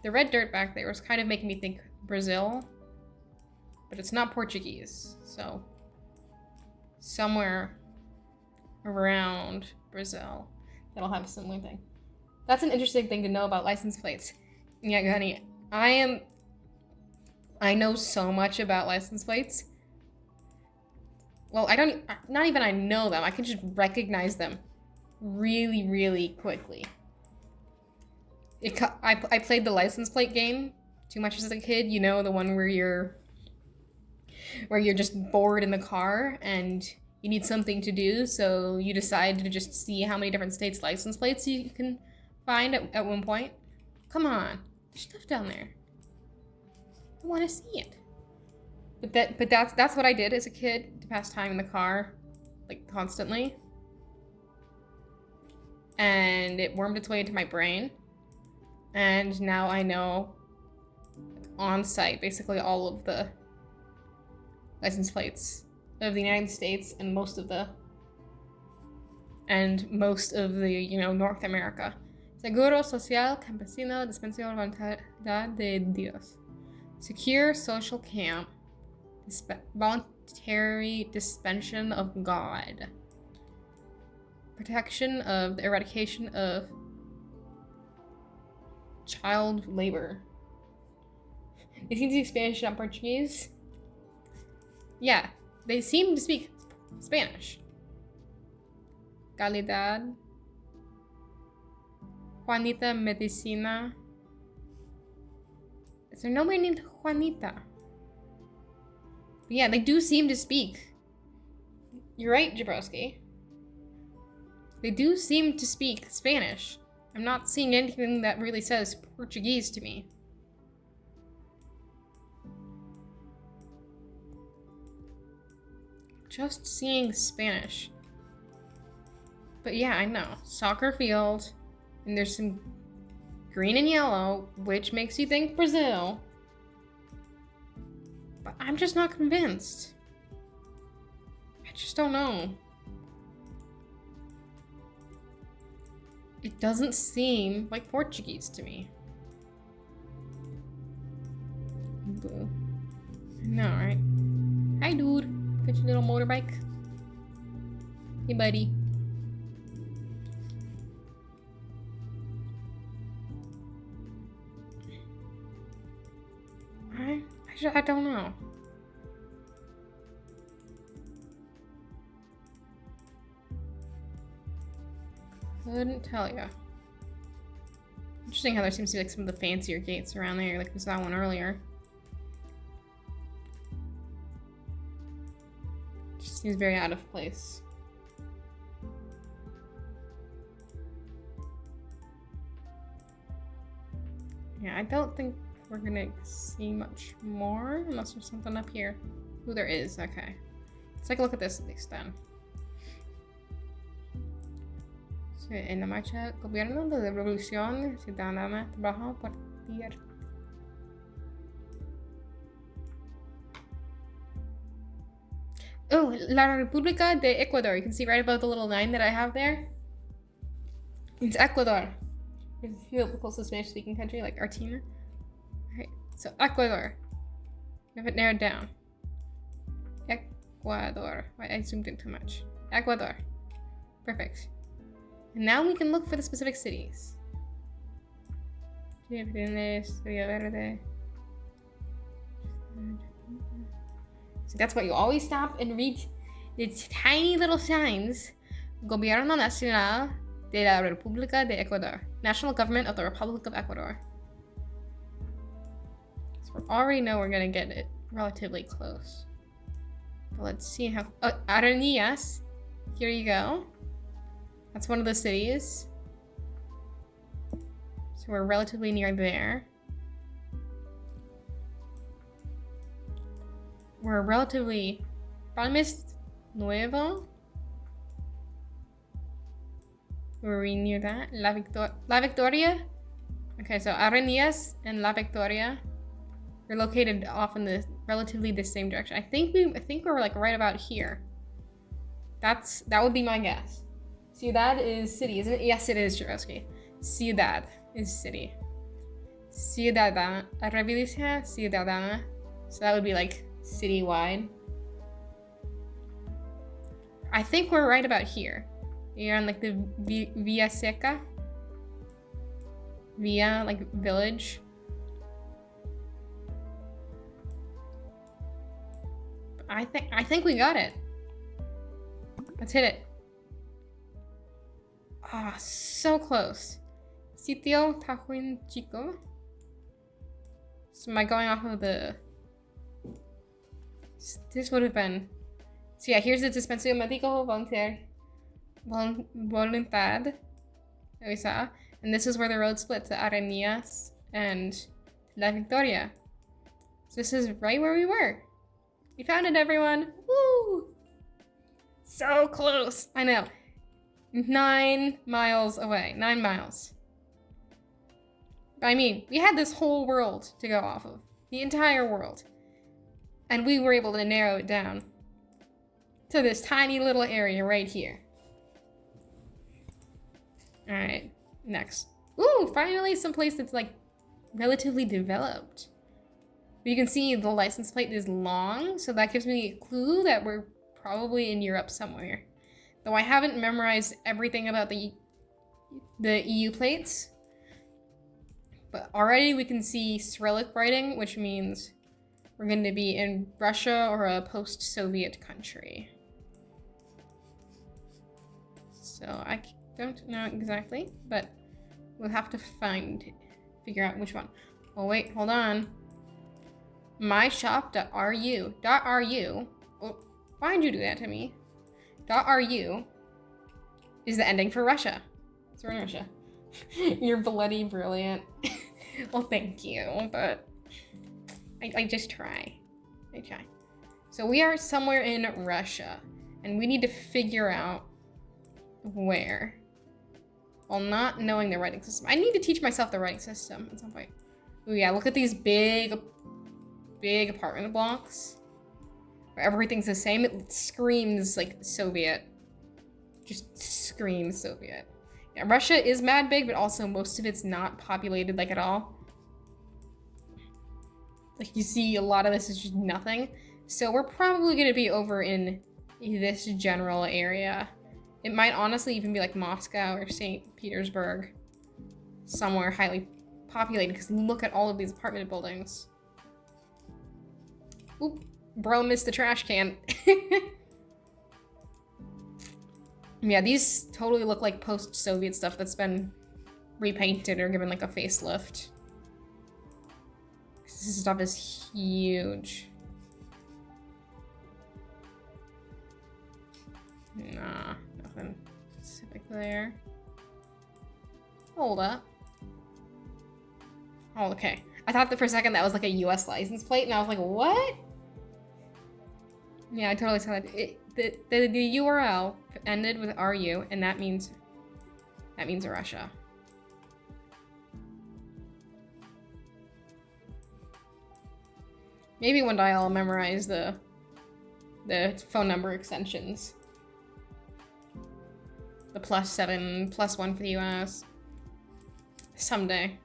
The red dirt back there was kind of making me think Brazil, but it's not Portuguese, so somewhere around Brazil that'll have a similar thing. That's an interesting thing to know about license plates. Yeah, honey, I know so much about license plates. Well, not even I know them, I can just recognize them really, really quickly. I played the license plate game too much as a kid, you know, the one where you're just bored in the car and you need something to do, so you decide to just see how many different states' license plates you can find at one point. Come on, there's stuff down there. I want to see it. But that's what I did as a kid to pass time in the car, like constantly. And it wormed its way into my brain. And now I know on site basically all of the license plates of the United States and most of the, you know, North America. Seguro Social Campesino Dispensación Voluntad de Dios. Secure Social Camp. Voluntary Dispensation of God. Protection of the eradication of child labor. They seem to speak Spanish, not Portuguese. Yeah, they seem to speak Spanish. Calidad. Juanita Medicina. Is there nobody named Juanita? But yeah, they do seem to speak. You're right, Jabrowski. They do seem to speak Spanish. I'm not seeing anything that really says Portuguese to me. Just seeing Spanish. But yeah, I know. Soccer field. And there's some green and yellow, which makes you think Brazil. But I'm just not convinced. I just don't know. It doesn't seem like Portuguese to me. Boo. No, right? Hi, dude. Got your little motorbike? Hey, buddy. I don't know. Couldn't tell ya. Interesting how there seems to be like some of the fancier gates around there, like we saw one earlier. Just seems very out of place. Yeah, I don't think we're gonna see much more unless there's something up here. Ooh, there is. Okay. Let's take a look at this at least then. En la marcha gobierno de revolución ciudadana trabajo por tierra. Oh, La República de Ecuador. You can see right above the little line that I have there. It's Ecuador. It's the closest Spanish-speaking country, like Argentina. Alright, so Ecuador. We have it narrowed down. Ecuador. Why I zoomed in too much. Ecuador. Perfect. And now we can look for the specific cities. So that's why you always stop and read the tiny little signs. Gobierno Nacional de la República de Ecuador. National Government of the Republic of Ecuador. So we already know we're gonna get it relatively close. But let's see how. Oh, Aranillas. Here you go. That's one of the cities. So we're relatively near there. We're relatively... Palmas Nuevo? Were we near that? La Victoria? Okay, so Aranillas and La Victoria are located off in the relatively the same direction. I think we're like right about here. That would be my guess. Ciudad is city, isn't it? Yes, it is, Jarowski. Ciudad is city. Ciudadana. Ciudadana. So that would be like citywide. I think we're right about here. You're on like the Via Seca. Via, like village. I think we got it. Let's hit it. Ah, so close. Sitio Tajuin Chico. So am I going off of the... This would have been... So yeah, here's the Dispensario Médico Voluntad that we saw. And this is where the road split to Aranillas and La Victoria. So this is right where we were. We found it, everyone. Woo! So close. I know. 9 miles away. 9 miles. But I mean, we had this whole world to go off of. The entire world. And we were able to narrow it down to this tiny little area right here. Alright, next. Ooh, finally some place that's like relatively developed. You can see the license plate is long, so that gives me a clue that we're probably in Europe somewhere. Though I haven't memorized everything about the EU plates. But already we can see Cyrillic writing, which means we're going to be in Russia or a post-Soviet country. So I don't know exactly, but we'll have to figure out which one. Oh wait, hold on. myshop.ru. Oh, why'd you do that to me? .ru is the ending for Russia. So we're in Russia. You're bloody brilliant. Well, thank you, but I just try. I try. So we are somewhere in Russia, and we need to figure out where. While not knowing the writing system. I need to teach myself the writing system at some point. Oh yeah, look at these big apartment blocks. Where everything's the same. It screams like Soviet. Just screams Soviet. Yeah, Russia is mad big, but also most of it's not populated like at all. Like you see a lot of this is just nothing. So we're probably gonna be over in this general area. It might honestly even be like Moscow or St. Petersburg. Somewhere highly populated, because look at all of these apartment buildings. Oop, bro missed the trash can. Yeah, these totally look like post-Soviet stuff that's been repainted or given like a facelift. This stuff is huge. Nah, nothing specific there. Hold up. Oh, okay. I thought that for a second that was like a US license plate, and I was like, what? Yeah, I totally saw that. The URL ended with RU, and that means Russia. Maybe one day I'll memorize the phone number extensions. The +7, +1 for the US. Someday.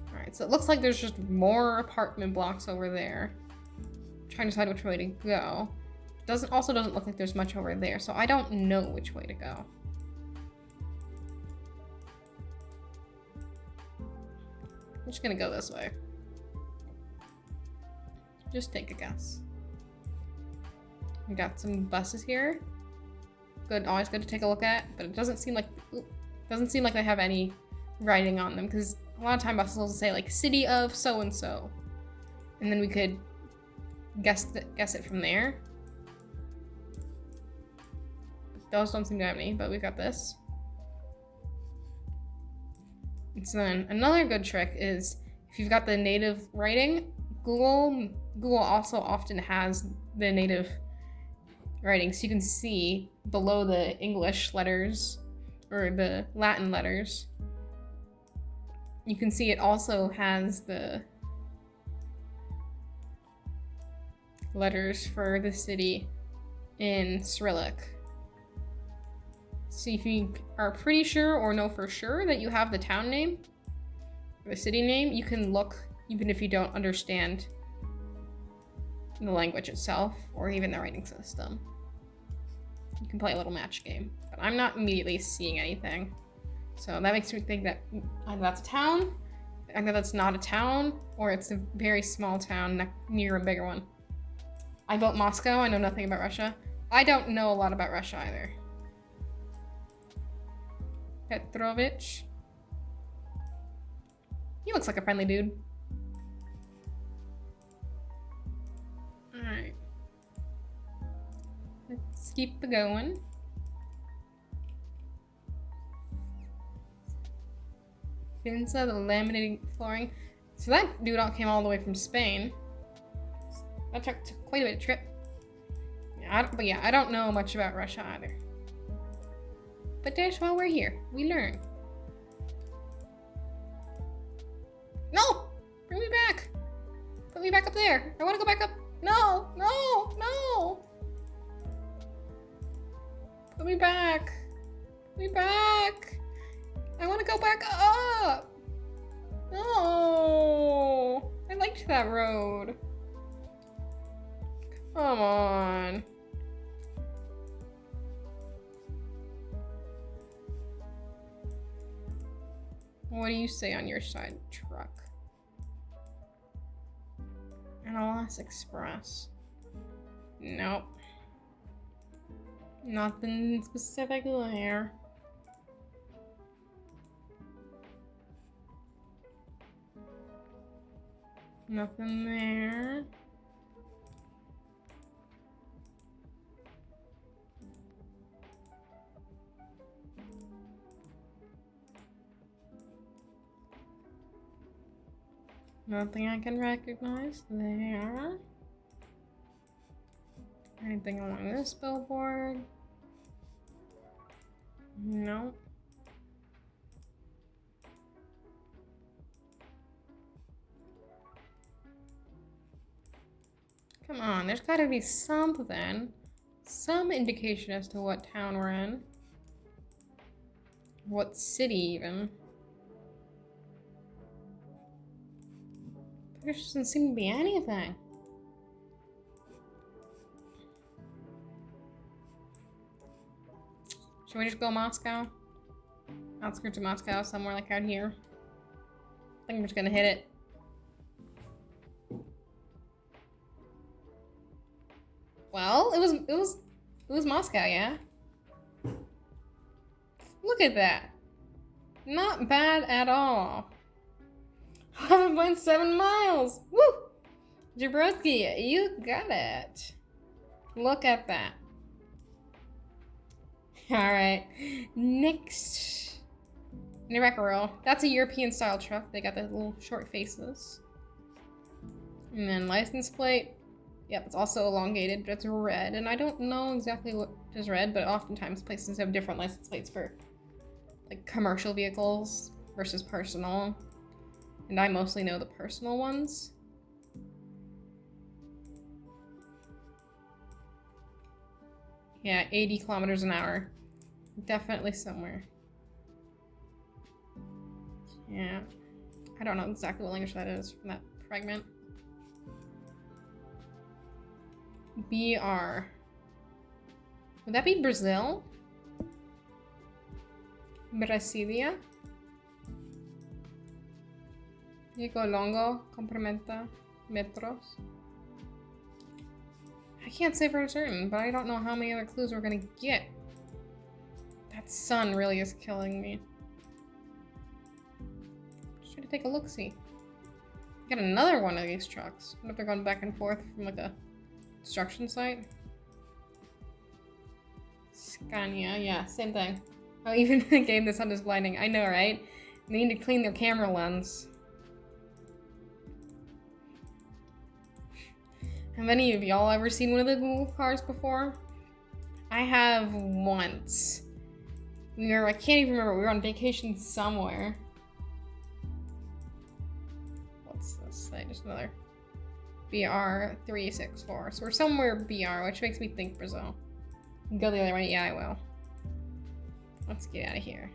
Alright, So it looks like there's just more apartment blocks over there. I'm trying to decide which way to go. Also doesn't look like there's much over there, so I don't know which way to go. I'm just gonna go this way. Just take a guess. We got some buses here. Good, always good to take a look at, but it doesn't seem like they have any writing on them, because a lot of time buses will say like city of so and so, and then we could guess it from there. Those don't seem to have any, but we've got this. And so then another good trick is if you've got the native writing, Google also often has the native writing, so you can see below the English letters or the Latin letters. You can see it also has the letters for the city in Cyrillic. So if you are pretty sure or know for sure that you have the town name or the city name, you can look even if you don't understand the language itself or even the writing system. You can play a little match game, but I'm not immediately seeing anything. So that makes me think that either that's a town, either that's not a town, or it's a very small town near a bigger one. I vote Moscow. I know nothing about Russia. I don't know a lot about Russia either. Petrovich. He looks like a friendly dude. Alright. Let's keep going. Finza, the laminating flooring. So that dude came all the way from Spain. That took quite a bit of trip. Yeah, I don't know much about Russia either. But that's why we're here. We learn. No! Bring me back! Put me back up there. I want to go back up. No! No! No! Put me back. Put me back. I want to go back up. No! I liked that road. Come on. What do you say on your side, truck? NLS Express. Nope. Nothing specific there. Nothing there. Nothing I can recognize there. Anything along this billboard? No. Come on, there's gotta be something. Some indication as to what town we're in. What city, even. There doesn't seem to be anything. Should we just go Moscow? Outskirts of Moscow, somewhere like out here. I think we're just gonna hit it. Well, it was Moscow, yeah? Look at that. Not bad at all. 11.7 miles. Woo! Jabrowski, you got it. Look at that. Alright. Next. Nirakaril. That's a European style truck. They got the little short faces. And then license plate. Yep, it's also elongated, but it's red. And I don't know exactly what is red, but oftentimes places have different license plates for like commercial vehicles versus personal. And I mostly know the personal ones. Yeah, 80 kilometers an hour. Definitely somewhere. Yeah. I don't know exactly what language that is from that fragment. BR. Would that be Brazil? Brasilia? Diego longo, complementa, metros. I can't say for certain, but I don't know how many other clues we're gonna get. That sun really is killing me. Just trying to take a look-see. Get another one of these trucks. What if they're going back and forth from like a construction site? Scania, yeah, same thing. Oh, even in the game the sun is blinding. I know, right? They need to clean their camera lens. Have any of y'all ever seen one of the Google cars before? I have once. I can't even remember, we were on vacation somewhere. What's this say? Just another BR364. So we're somewhere BR, which makes me think Brazil. Go the other way? Yeah, I will. Let's get out of here.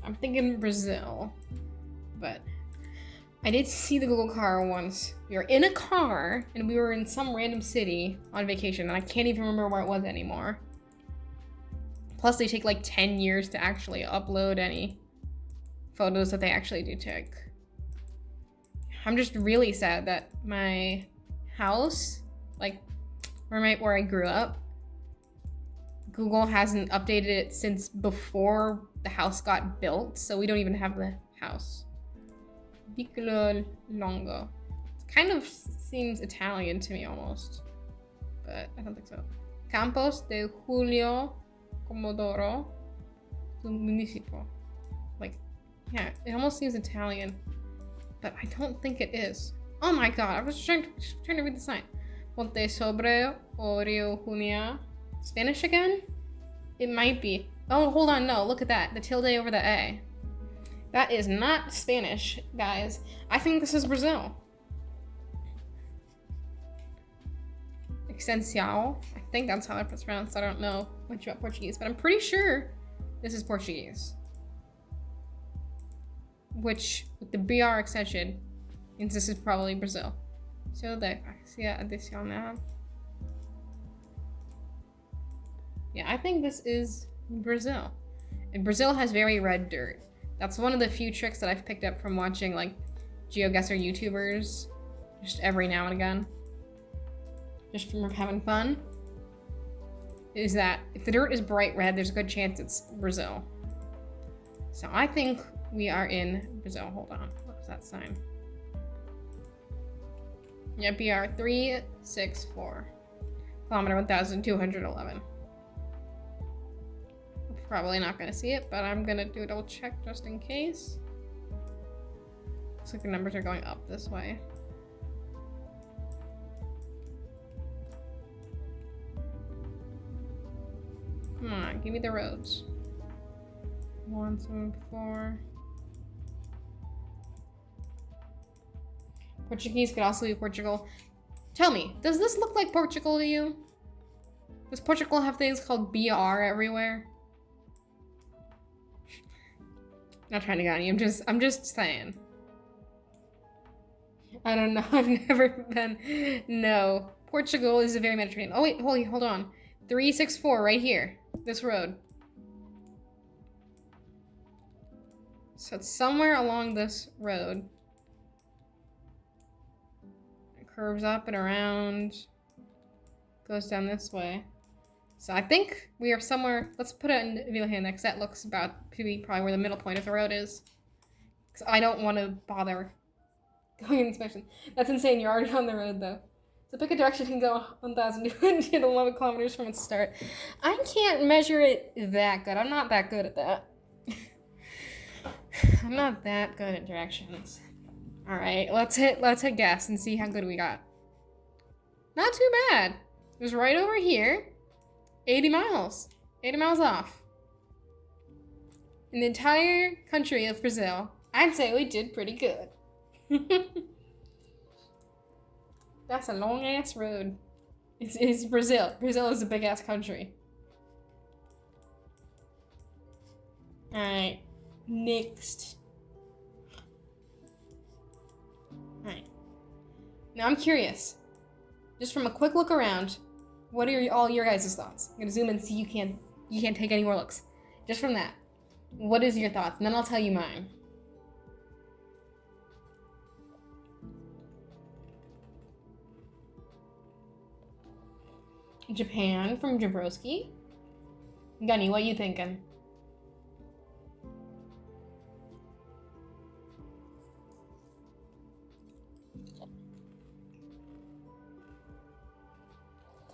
I'm thinking Brazil, but I did see the Google car once. We were in a car and we were in some random city on vacation and I can't even remember where it was anymore. Plus they take like 10 years to actually upload any photos that they actually do take. I'm just really sad that my house, like where I grew up, Google hasn't updated it since before the house got built, so we don't even have the house. Piccolo Longo. It kind of seems Italian to me almost, but I don't think so. Campos de Julio Comodoro Municipio. Like, yeah, it almost seems Italian, but I don't think it is. Oh my god, I was trying to read the sign. Ponte sobre Rio Junia. Spanish again? It might be. Oh, hold on, no, look at that. The tilde over the A. That is not Spanish, guys. I think this is Brazil. Extensial. I think that's how it's pronounced. I don't know much about Portuguese, but I'm pretty sure this is Portuguese. Which, with the BR extension, means this is probably Brazil. So the adicional. Yeah, I think this is Brazil. And Brazil has very red dirt. That's one of the few tricks that I've picked up from watching like GeoGuessr YouTubers just every now and again. Just from having fun. Is that if the dirt is bright red, there's a good chance it's Brazil. So I think we are in Brazil. Hold on. What was that sign? Yeah, BR 364. Kilometer 1211. Probably not gonna see it, but I'm gonna do a double check just in case. Looks like the numbers are going up this way. Come on, give me the roads. 174. Portuguese could also be Portugal. Tell me, does this look like Portugal to you? Does Portugal have things called BR everywhere? Not trying to get on you, I'm just saying. I don't know, I've never been. No. Portugal is a very Mediterranean. Oh wait, hold on. 364 right here. This road. So it's somewhere along this road. It curves up and around. Goes down this way. So I think we are somewhere, let's put it in Vilha next. That looks about to be probably where the middle point of the road is. Because I don't want to bother going inspection. That's insane, you're already on the road though. So pick a direction and go 1,211 kilometers from its start. I can't measure it that good. I'm not that good at that. I'm not that good at directions. All right, let's hit guess and see how good we got. Not too bad. It was right over here. 80 miles. 80 miles off. In the entire country of Brazil, I'd say we did pretty good. That's a long ass road. It's Brazil. Brazil is a big ass country. Alright. Next. Alright. Now I'm curious. Just from a quick look around, what are all your guys' thoughts? I'm gonna zoom and see you can't take any more looks. Just from that. What is your thoughts? And then I'll tell you mine. Japan from Jabrowski. Gunny, what you thinking?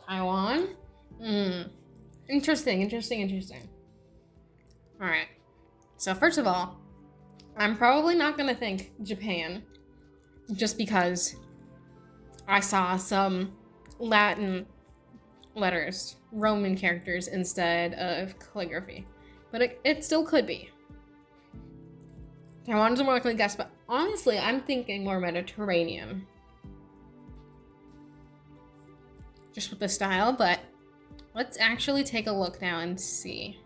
Taiwan? Interesting. Alright. So first of all, I'm probably not gonna think Japan just because I saw some Latin letters, Roman characters instead of calligraphy. But it still could be. Taiwan's a more likely guess, but honestly, I'm thinking more Mediterranean. Just with the style, but let's actually take a look now and see.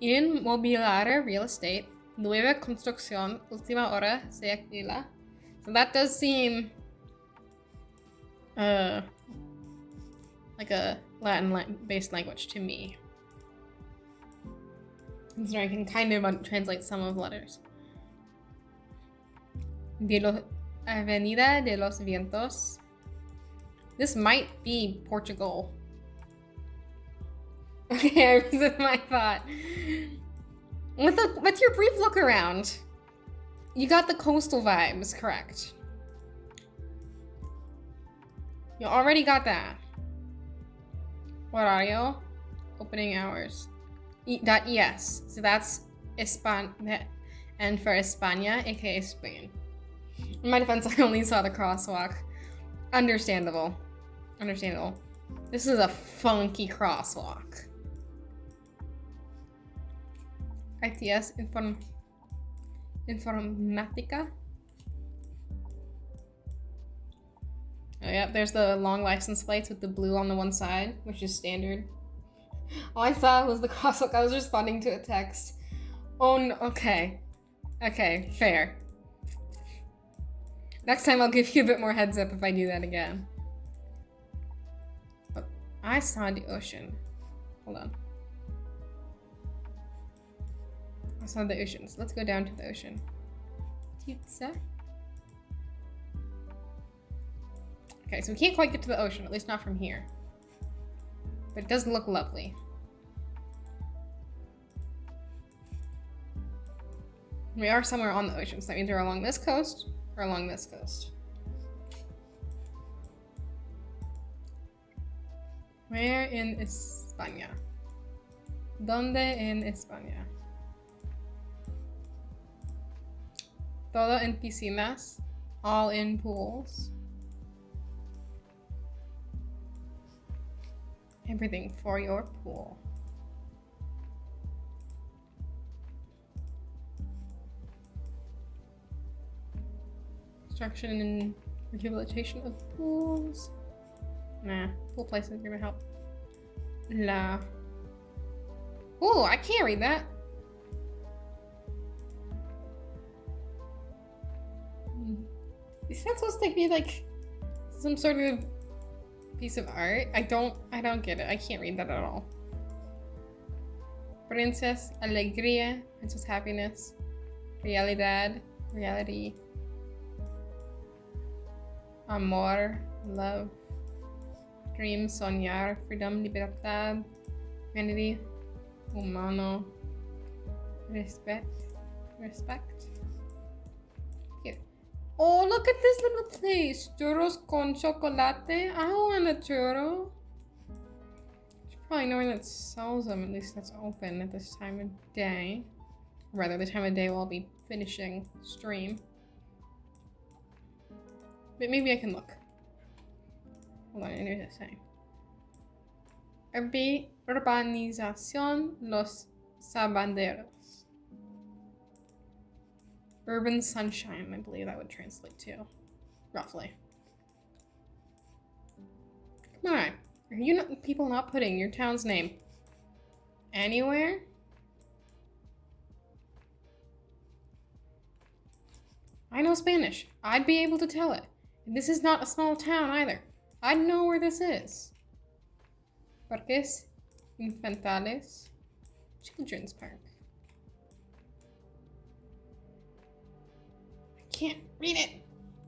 Inmobiliaria, real estate. Nueva construcción, última hora, se alquila. So that does seem like a Latin-based language to me. Considering I can kind of translate some of the letters. Avenida de los Vientos. This might be Portugal. Okay, I reset my thought. With your brief look around, you got the coastal vibes correct. You already got that. Horario, opening hours. .es. So that's España, and for España, aka Spain. In my defense, I only saw the crosswalk. Understandable. This is a funky crosswalk. ITS Informatica. Oh yeah, there's the long license plates with the blue on the one side, which is standard. All I saw was the crosswalk. I was responding to a text. Oh no, okay. Okay, fair. Next time I'll give you a bit more heads up if I do that again. Oh, I saw the ocean. Hold on. I saw the ocean. So let's go down to the ocean. Pizza. Okay, so we can't quite get to the ocean, at least not from here. But it does look lovely. We are somewhere on the ocean, so that means we're along this coast or along this coast. Where in España? ¿Dónde en España? Todo en piscinas, all in pools. Everything for your pool. Construction and rehabilitation of pools. Nah, pool places are gonna help. La. Oh, I can't read that. Is that supposed to be like some sort of piece of art? I don't get it. I can't read that at all. Princess, alegría, princess happiness, realidad, reality, amor, love, dream, soñar, freedom, libertad, humanity, humano, respect. Here. Oh, look at this little place. Churros con chocolate. I want a churro. There's probably no one that sells them. At least that's open at this time of day. Or rather, the time of day I'll be finishing stream. But maybe I can look. Hold on, I need to say. Urbanización Los Sabanderos. Urban sunshine, I believe that would translate to. Roughly. Come on. Are you people not putting your town's name Anywhere? I know Spanish. I'd be able to tell it. This is not a small town either. I'd know where this is. Parques Infantales. Children's Park. I can't read it.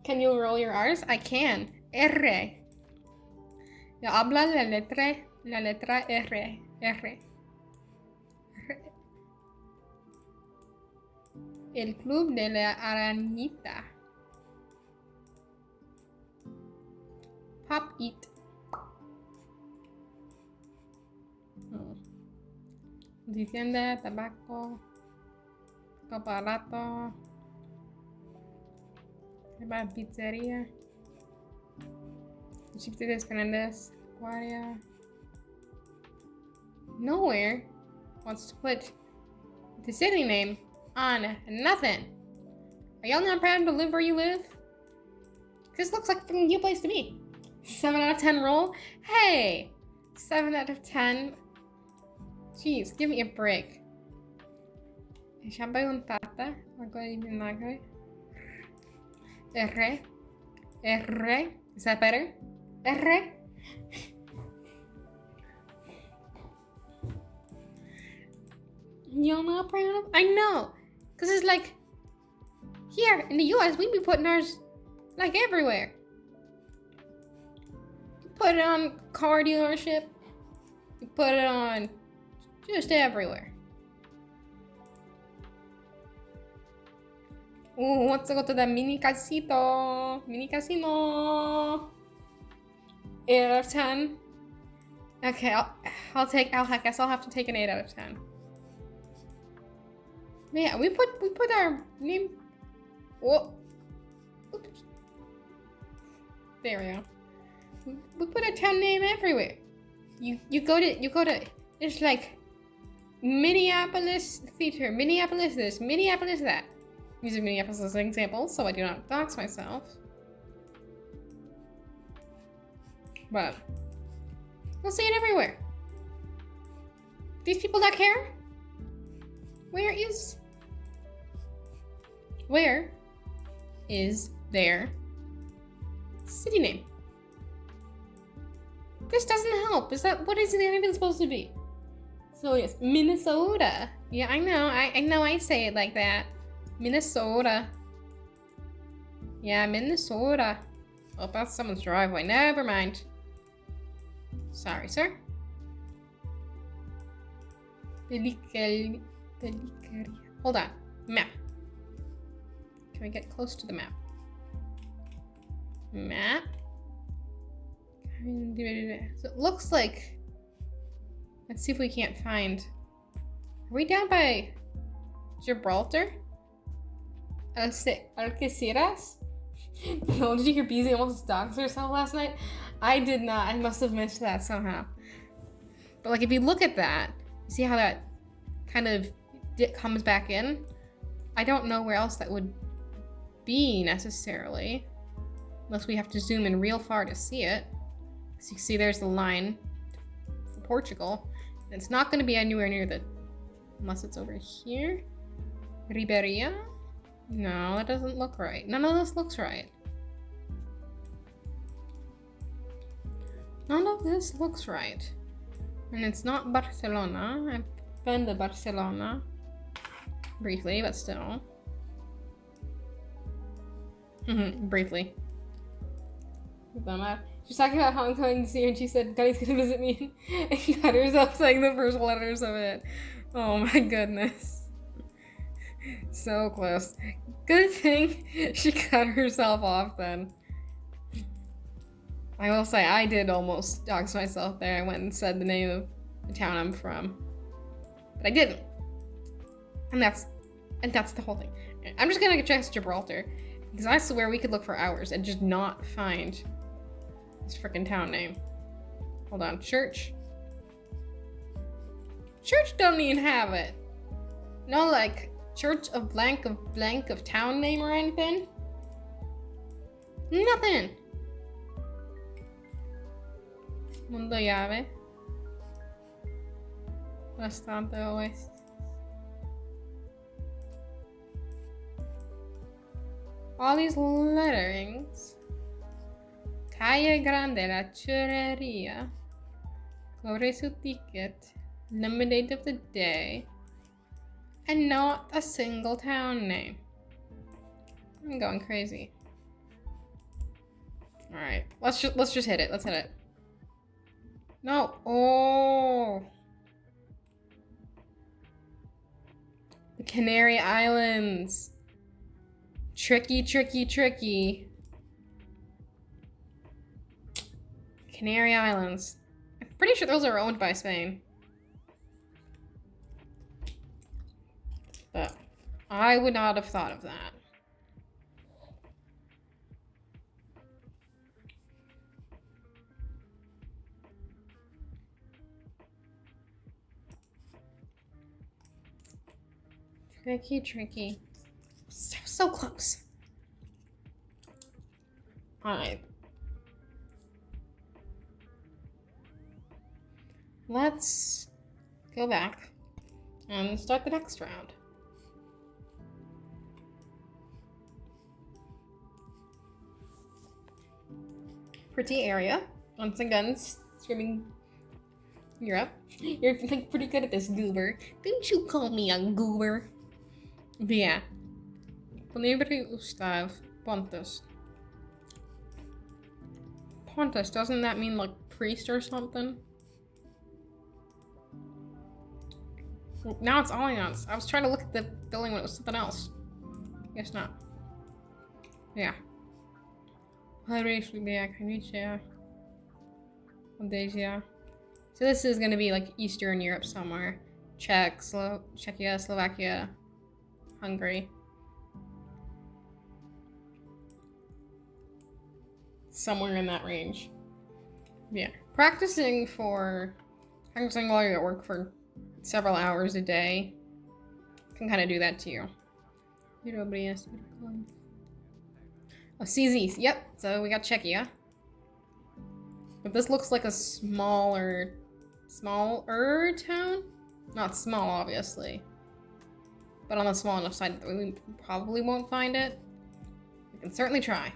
Can you roll your R's? I can. R. Yo habla la letra R. R. El Club de la Arañita. Pop Eat. Tienda, tabaco, aparato, pizzería, Chipitas Fernandez, Guardia. Nowhere wants to put the city name on nothing. Are y'all not proud to live where you live? This looks like a cute place to be. 7 out of 10 roll? Hey! 7 out of 10. Jeez, give me a break. Champagne tata. Algo de vinagre. R. R. Is that better? R. Y'all not proud of? I know. Because it's like, here in the US, we be putting ours like everywhere. You put it on car dealership. You put it on just everywhere. Ooh, let's go to the mini casito. Mini casino. 8 out of 10. Okay, I guess I'll have to take an 8 out of 10. Yeah, we put our name. Whoa. Oops. There we go. We put a town name everywhere. You go to it's like Minneapolis theater, Minneapolis this, Minneapolis that. Using Minneapolis as an example, so I do not dox myself. But we'll see it everywhere. These people that care? Where is their city name? This doesn't help. What is it even supposed to be? So yes, Minnesota. Yeah, I know I say it like that. Minnesota. Yeah, Minnesota. Oh, that's someone's driveway. Never mind. Sorry, sir. Hold on. Map. Can we get close to the map? Map. So it looks like. Let's see if we can't find. Are we down by Gibraltar? Algeciras? No, did you hear Beezy almost doxed herself last night? I did not. I must have missed that somehow. But like, if you look at that, you see how that kind of comes back in? I don't know where else that would be necessarily, unless we have to zoom in real far to see it. So you see there's the line for Portugal. And it's not going to be anywhere near the, unless it's over here. Riberia? No, that doesn't look right. None of this looks right. None of this looks right. And it's not Barcelona. I've been to Barcelona. Briefly, but still. Briefly. She's talking about Hong Kong this year and she said, Gunny's gonna visit me. And she got herself saying the first letters of it. Oh my goodness. So close. Good thing she cut herself off then. I will say I did almost dox myself there. I went and said the name of the town I'm from. But I didn't. And that's the whole thing. I'm just gonna check Gibraltar. Because I swear we could look for hours and just not find this freaking town name. Hold on. Church. Church don't even have it. No, like, Church of blank of town name or anything? Nothing. Mundo Llave. Bastante oeste. All these letterings. Calle Grande, La Churreria. Cobre su ticket. Lemonade of the day. And not a single town name. I'm going crazy. Alright, let's just hit it. Let's hit it. No. Oh. The Canary Islands. Tricky, tricky, tricky. Canary Islands. I'm pretty sure those are owned by Spain. But I would not have thought of that. Tricky, tricky. So close. Alright. Let's go back and start the next round. Pretty area. Once again, screaming Europe. You're like pretty good at this, goober. Didn't you call me a goober? But yeah. Ponebri Ustav. Pontus. Pontus, doesn't that mean like priest or something? Now it's Alliance. I was trying to look at the building when it was something else. Guess not. Yeah. So this is gonna be like Eastern Europe somewhere. Czechia, Slovakia, Hungary. Somewhere in that range. Yeah. Practicing while you're at work for several hours a day can kind of do that to you. Oh, CZ. Yep. So we got Czechia. But this looks like a smaller town? Not small, obviously. But on the small enough side that we probably won't find it. We can certainly try.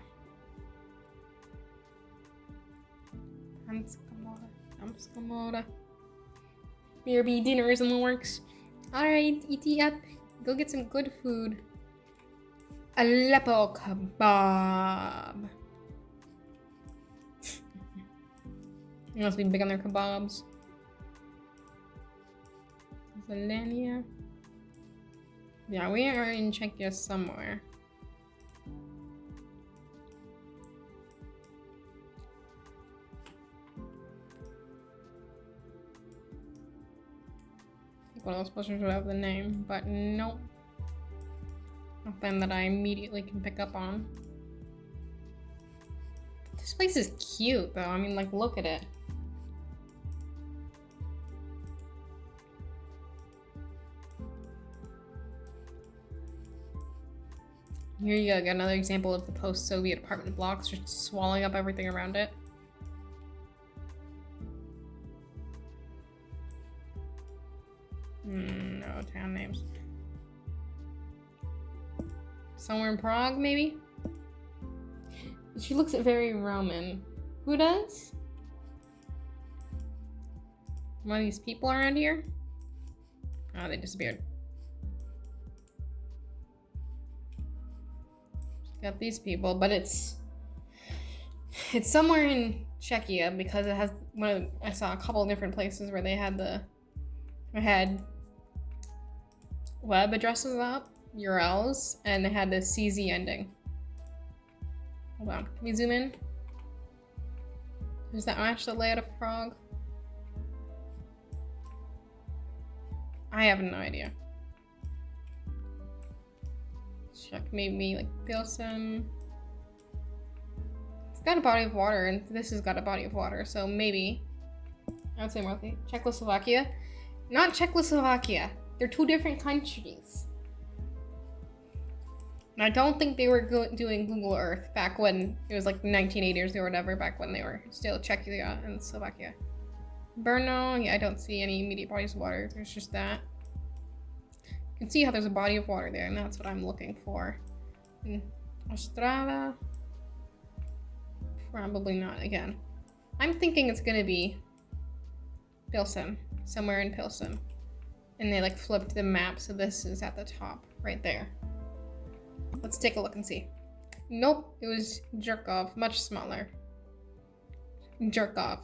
Amskamora. BRB dinner is in the works. Alright, eat up. Go get some good food. Aleppo kebab. You must be big on their kebabs. Zelenia. Yeah, we are in Czechia somewhere. One of those posters would have the name, but nope. Nothing that I immediately can pick up on. This place is cute, though. I mean, like, look at it. Here you go, got another example of the post-Soviet apartment blocks just swallowing up everything around it. No town names. Somewhere in Prague, maybe? She looks very Roman. Who does? One of these people around here? Oh, they disappeared. Got these people, but it's somewhere in Czechia because it has I saw a couple of different places where they had web addresses up, URLs, and they had the CZ ending. Hold on, can we zoom in? Does that match the layout of Prague? I have no idea. Check maybe like Pilsen. It's got a body of water, and this has got a body of water, so maybe. I would say more likely. Czechoslovakia. Not Czechoslovakia. They're two different countries. And I don't think they were doing Google Earth back when it was like the 1980s or whatever, back when they were still Czechia and Slovakia. Brno, yeah, I don't see any immediate bodies of water. There's just that. You can see how there's a body of water there, and that's what I'm looking for. Ostrava. Probably not again. I'm thinking it's gonna be Pilsen, somewhere in Pilsen. And they like flipped the map, so this is at the top, right there. Let's take a look and see. Nope, it was Jerkov, much smaller. Jerkov.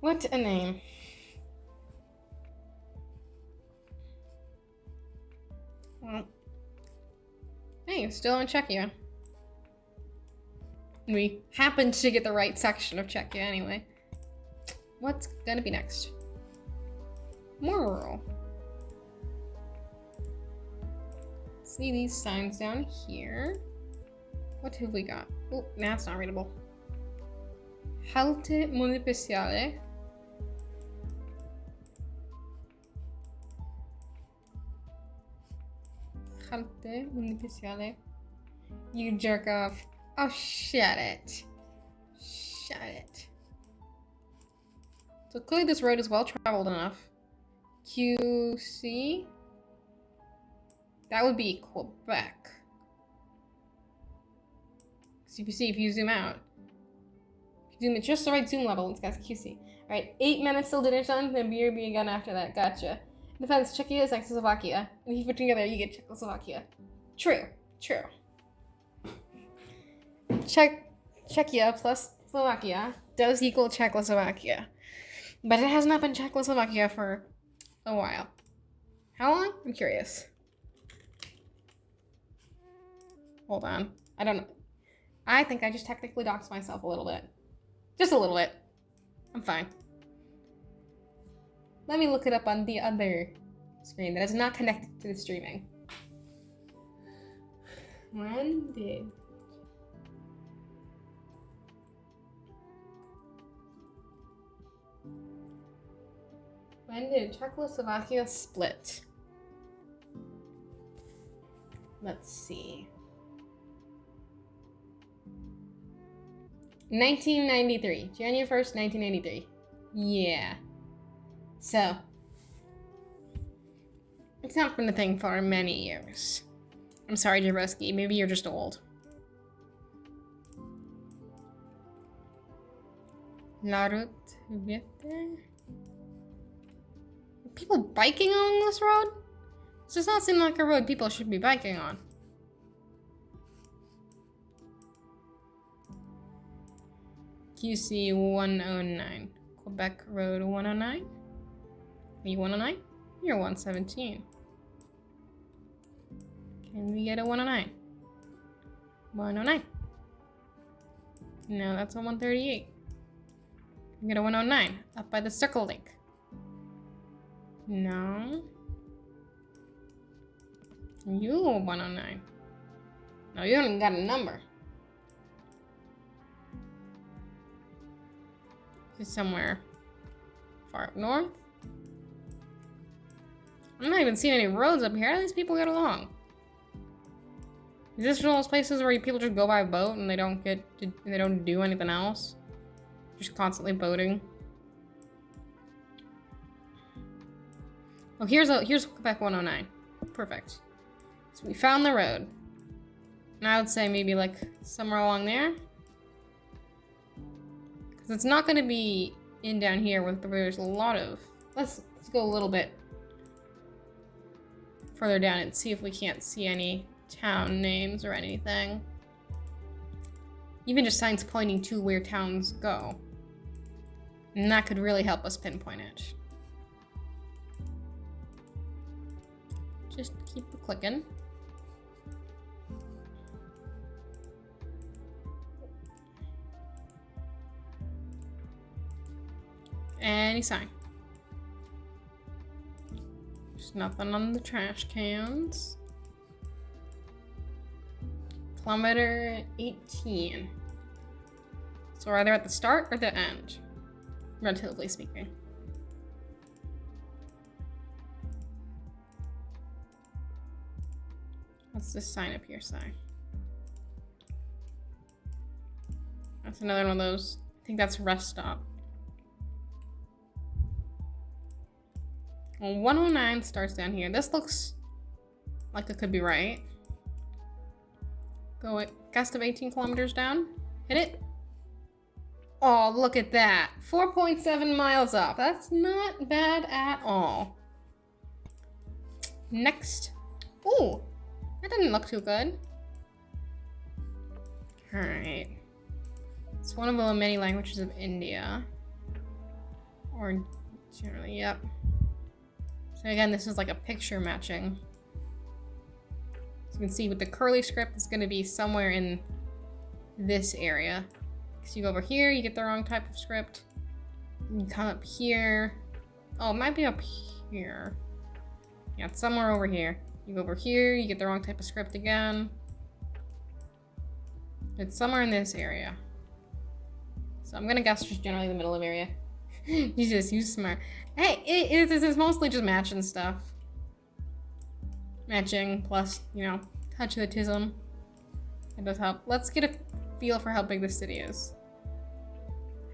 What a name. Well, hey, still in Czechia. We happened to get the right section of Czechia anyway. What's gonna be next? More rural. See these signs down here. What have we got? Oh, that's not readable. Halte municipale. Halte municipale. You jerk off. Oh, shut it. Shut it. So clearly this road is well traveled enough. QC? That would be Quebec. So if you see, if you zoom out, if you zoom at just the right zoom level, it's got QC. Alright, 8 minutes till dinner's done, then BRB again after that. Gotcha. Defense, Czechia is next to Slovakia. And if you put together, you get Czechoslovakia. True. True. Czechia plus Slovakia does equal Czechoslovakia. But it has not been Czechoslovakia for a while. How long? I'm curious. Hold on. I don't know. I think I just technically doxed myself a little bit. Just a little bit. I'm fine. Let me look it up on the other screen that is not connected to the streaming. When did Czechoslovakia split? Let's see. 1993. January 1st, 1993. Yeah. So, it's not been a thing for many years. I'm sorry, Jabrowski. Maybe you're just old. La route verte. Are people biking along this road? This does not seem like a road people should be biking on. QC 109. Quebec Road 109? Are you 109? You're 117. Can we get a 109? 109. No, that's a 138. Can we get a 109 up by the Circle Link? No. You 109. No, you haven't got a number. Is somewhere far up north. I'm not even seeing any roads up here. How do these people get along? Is this one of those places where people just go by boat and they don't do anything else? Just constantly boating. Oh, here's Quebec 109. Perfect. So we found the road. And I would say maybe like somewhere along there. Because it's not going to be in down here where there's a lot of... Let's go a little bit further down and see if we can't see any town names or anything. Even just signs pointing to where towns go. And that could really help us pinpoint it. Just keep clicking. Any sign. There's nothing on the trash cans. Kilometer 18. So are they at the start or the end? Relatively speaking. What's this sign up here say? That's another one of those. I think that's rest stop. Well, 109 starts down here. This looks like it could be right. Go at gust of 18 kilometers down. Hit it. Oh, look at that. 4.7 miles off. That's not bad at all. Next. Ooh, that didn't look too good. Alright. It's one of the many languages of India. Or generally, yep. So again, this is like a picture matching. So you can see with the curly script, it's going to be somewhere in this area. So you go over here, you get the wrong type of script. You come up here. Oh, it might be up here. Yeah, it's somewhere over here. You go over here, you get the wrong type of script again. It's somewhere in this area. So I'm gonna guess just generally the middle of area. Jesus, you smart. Hey, it's mostly just matching stuff. Matching plus, you know, touch of the tism. It does help. Let's get a feel for how big this city is.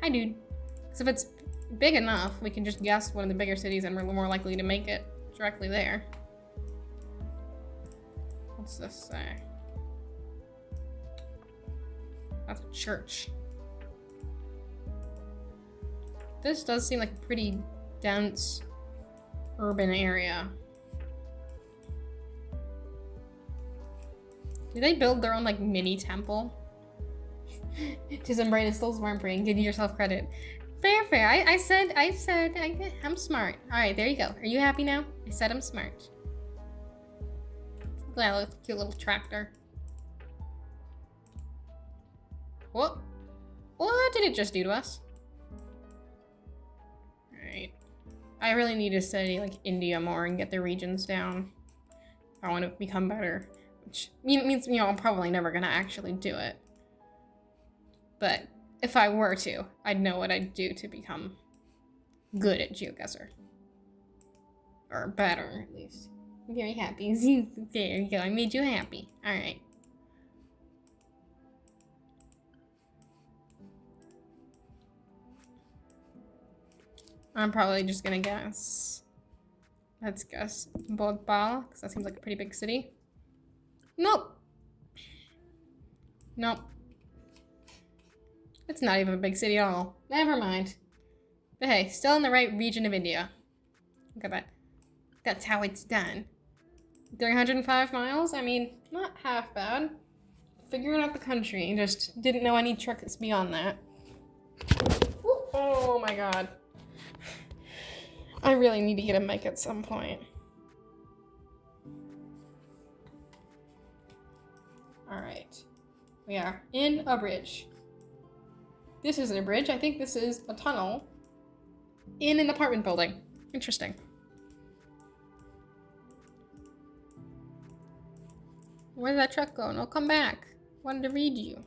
Hi, dude. Because if it's big enough, we can just guess one of the bigger cities and we're more likely to make it directly there. What's this say? That's a church. This does seem like a pretty dense urban area. Did they build their own like mini temple? Tism brain is still smart brain. Give yourself credit. Fair. I'm smart. Alright, there you go. Are you happy now? I said I'm smart. Look at that little, cute little tractor. What? What did it just do to us? Alright. I really need to study like India more and get the regions down. If I want to become better. Which means, you know, I'm probably never gonna actually do it. But if I were to, I'd know what I'd do to become good at GeoGuessr. Or better, at least. I'm very happy. There you go, I made you happy. Alright. I'm probably just gonna guess. Let's guess Bhopal, because that seems like a pretty big city. Nope. Nope. It's not even a big city at all. Never mind. But hey, still in the right region of India. Look at that. That's how it's done. 305 miles? I mean, not half bad. Figuring out the country. Just didn't know any tricks beyond that. Ooh, oh my god. I really need to get a mic at some point. Alright. We are in a bridge. This isn't a bridge. I think this is a tunnel in an apartment building. Interesting. Where did that truck go? No, come back. Wanted to read you.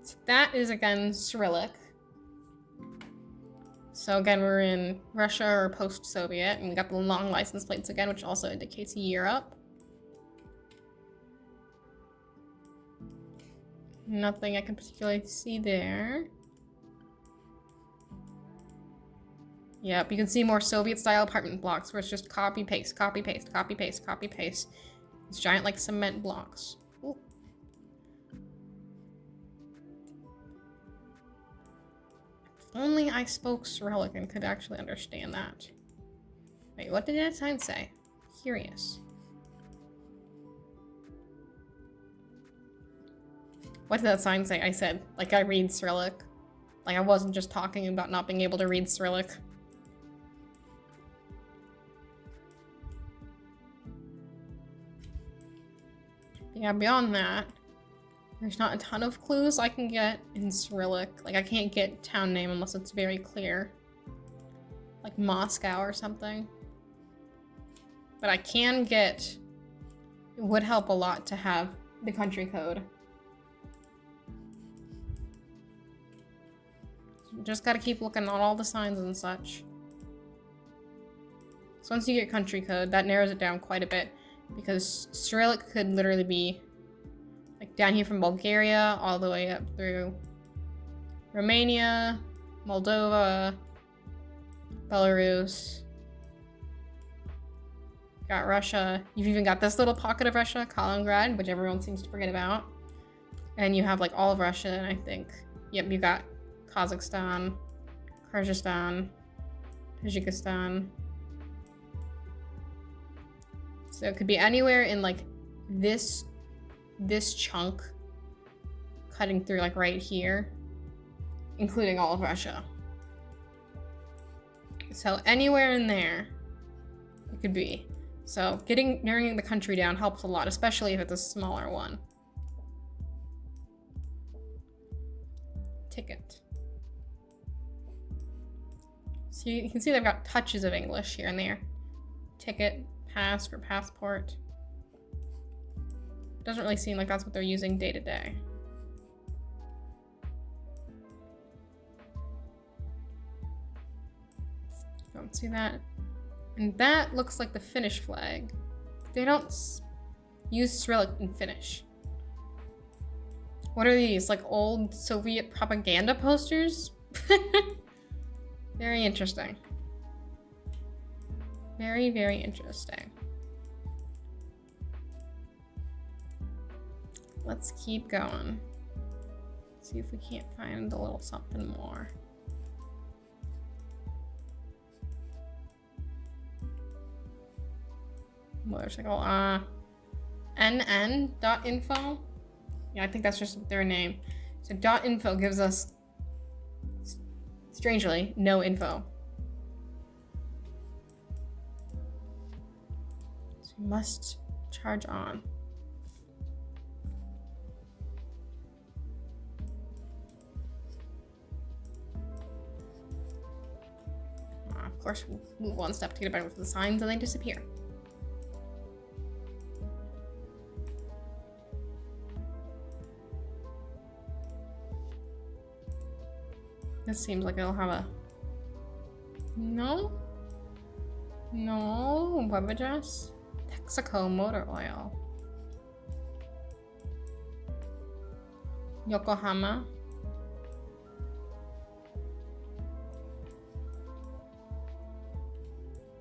So that is again Cyrillic. So again, we're in Russia or post-Soviet, and we got the long license plates again, which also indicates Europe. Nothing I can particularly see there. Yep, you can see more Soviet-style apartment blocks where it's just copy, paste, copy, paste, copy, paste, copy, paste. It's giant, like, cement blocks. Ooh. If only I spoke Cyrillic and could actually understand that. Wait, what did that sign say? Curious. What did that sign say? I said, like, I read Cyrillic. Like, I wasn't just talking about not being able to read Cyrillic. Yeah, beyond that, there's not a ton of clues I can get in Cyrillic. Like, I can't get town name unless it's very clear. Like Moscow or something. But I can get... It would help a lot to have the country code. Just gotta keep looking on all the signs and such. So once you get country code, that narrows it down quite a bit. Because Cyrillic could literally be like down here from Bulgaria all the way up through Romania, Moldova, Belarus. Got Russia. You've even got this little pocket of Russia, Kaliningrad, which everyone seems to forget about. And you have like all of Russia, and I think, yep, you got Kazakhstan, Kyrgyzstan, Tajikistan. So it could be anywhere in like this chunk, cutting through like right here, including all of Russia. So anywhere in there, it could be. So narrowing the country down helps a lot, especially if it's a smaller one. Ticket. So you can see they've got touches of English here and there. Ticket, pass for passport. Doesn't really seem like that's what they're using day to day. Don't see that. And that looks like the Finnish flag. They don't use Cyrillic in Finnish. What are these? Like old Soviet propaganda posters? Very interesting. Very, very interesting. Let's keep going. See if we can't find a little something more. Motorcycle, nn.info. Yeah, I think that's just their name. So .info gives us, strangely, no info. So we must charge on. Of course, we'll move one step to get better with the signs and they disappear. This seems like it'll have a... No? No? Web address? Texaco motor oil. Yokohama.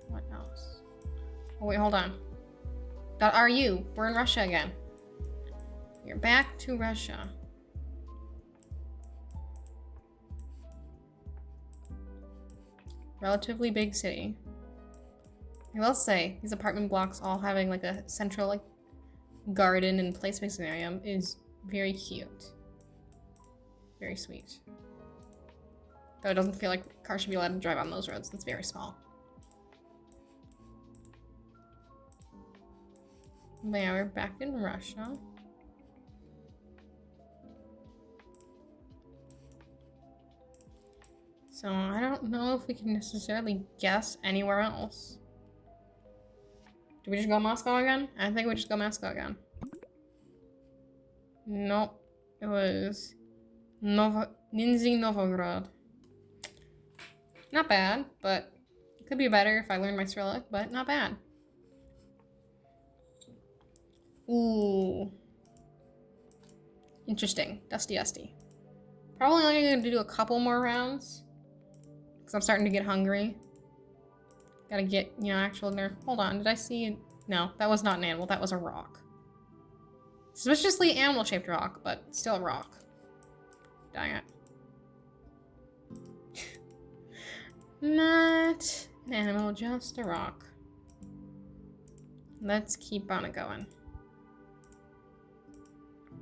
What else? Oh wait, hold on. .ru. We're in Russia again. You're back to Russia. Relatively big city. I will say, these apartment blocks all having like a central like garden and play space area is very cute. Very sweet. Though it doesn't feel like cars should be allowed to drive on those roads. That's very small. But yeah, we're back in Russia. So I don't know if we can necessarily guess anywhere else. Do we just go Moscow again? I think we just go Moscow again. Nope. It was Nizhny Novgorod. Not bad, but it could be better if I learned my Cyrillic, but not bad. Ooh. Interesting. Dusty. Probably only going to do a couple more rounds. Because I'm starting to get hungry. Gotta get, you know, actual nerve. Hold on, did I see it? No, that was not an animal, that was a rock. Suspiciously animal-shaped rock, but still a rock. Dang it. Not an animal, just a rock. Let's keep on it going.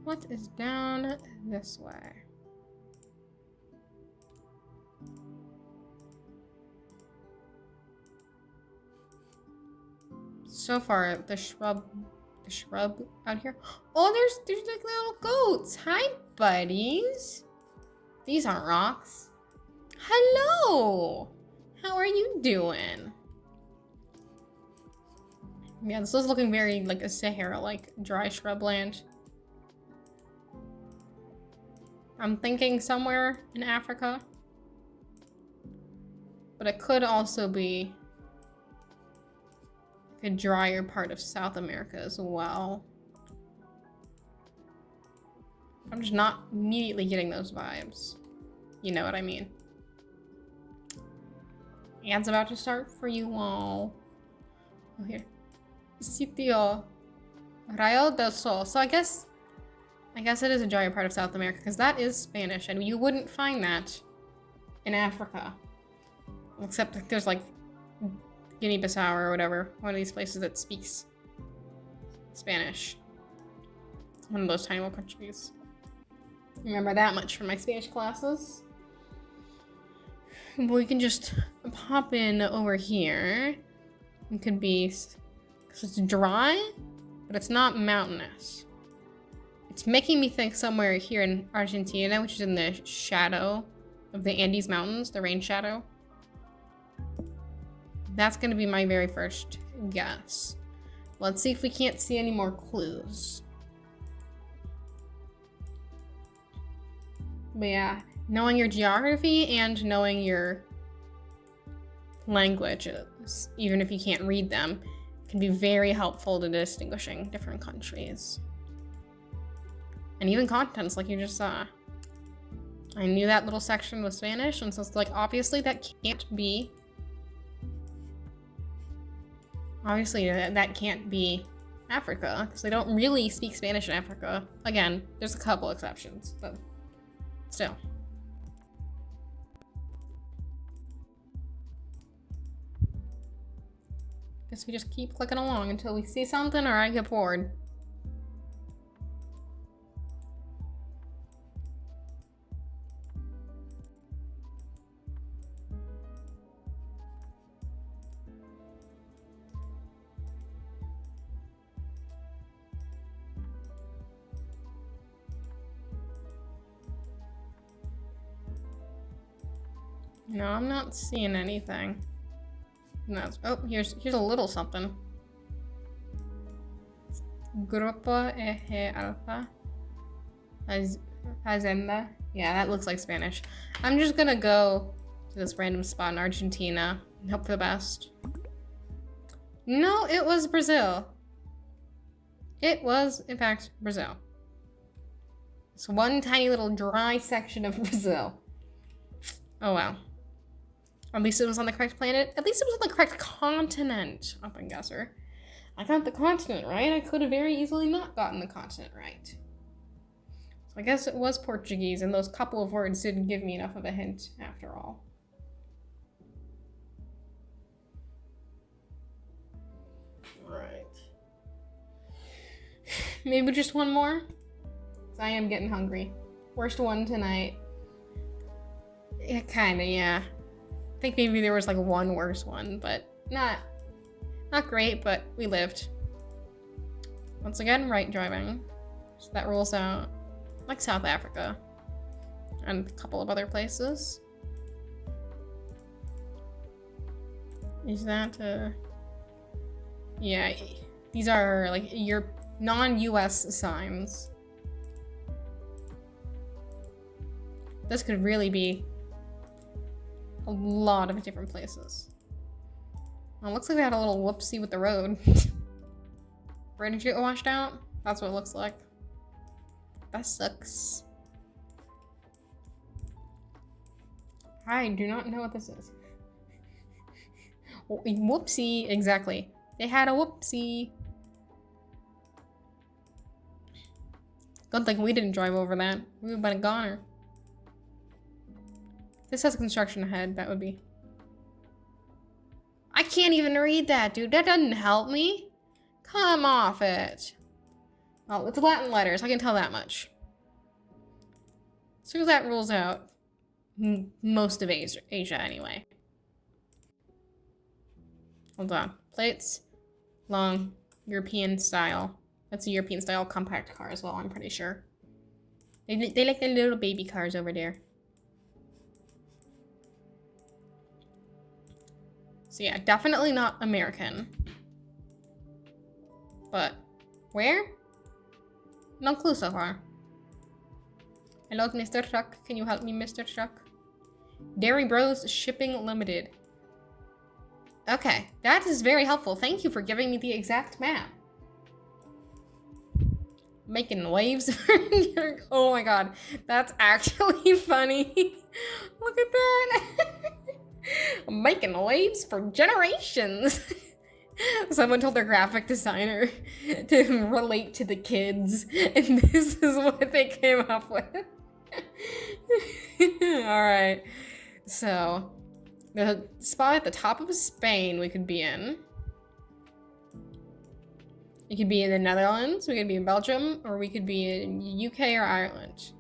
What is down this way? So far, the shrub out here. Oh, there's like little goats. Hi, buddies. These aren't rocks. Hello. How are you doing? Yeah, this is looking very like a Sahara-like dry shrubland. I'm thinking somewhere in Africa. But it could also be a drier part of South America as well. I'm just not immediately getting those vibes. You know what I mean. Ads about to start for you all. Oh, here. Sitio Rayo del Sol. So I guess it is a giant part of South America, because that is Spanish, and you wouldn't find that in Africa. Except that there's like Guinea-Bissau or whatever, one of these places that speaks Spanish. One of those tiny little countries. Remember that much from my Spanish classes. We can just pop in over here. It could be, because it's dry, but it's not mountainous. It's making me think somewhere here in Argentina, which is in the shadow of the Andes Mountains, the rain shadow. That's gonna be my very first guess. Let's see if we can't see any more clues. But yeah, knowing your geography and knowing your languages, even if you can't read them, can be very helpful to distinguishing different countries. And even continents, like you just saw. I knew that little section was Spanish, and so it's like, obviously that can't be... Obviously that can't be Africa, because they don't really speak Spanish in Africa. Again, there's a couple exceptions, but still. Guess we just keep clicking along until we see something or I get bored. No, I'm not seeing anything. No. Oh, here's a little something. Grupo Eje Alfa. Fazenda. Yeah, that looks like Spanish. I'm just gonna go to this random spot in Argentina and hope for the best. No, it was Brazil. It was, in fact, Brazil. It's one tiny little dry section of Brazil. Oh, wow. At least it was on the correct planet. At least it was on the correct continent, OpenGuessr. I got the continent right. I could have very easily not gotten the continent right. So I guess it was Portuguese, and those couple of words didn't give me enough of a hint after all. Right. Maybe just one more? 'Cause I am getting hungry. Worst one tonight. Yeah, kinda, yeah. I think maybe there was like one worse one, but not great, but we lived. Once again, right driving. So that rules out like South Africa and a couple of other places. Is that yeah, these are like your non-US signs. This could really be a lot of different places. Well, it looks like they had a little whoopsie with the road. Bridge get washed out? That's what it looks like. That sucks. I do not know what this is. Whoopsie, exactly. They had a whoopsie. Good thing we didn't drive over that. We would have been a goner. This has construction ahead, that would be... I can't even read that, dude. That doesn't help me. Come off it. Oh, it's Latin letters. I can tell that much. As soon as that rules out most of Asia anyway. Hold on. Plates. Long. European style. That's a European style compact car as well, I'm pretty sure. They like the little baby cars over there. So yeah, definitely not American. But where? No clue so far. Hello, Mr. Truck. Can you help me, Mr. Truck? Dairy Bros Shipping Limited. Okay, that is very helpful. Thank you for giving me the exact map. Making waves. Oh my god, that's actually funny. Look at that. Making waves for generations. Someone told their graphic designer to relate to the kids, and this is what they came up with. Alright. So, the spot at the top of Spain we could be in. We could be in the Netherlands, we could be in Belgium, or we could be in UK or Ireland.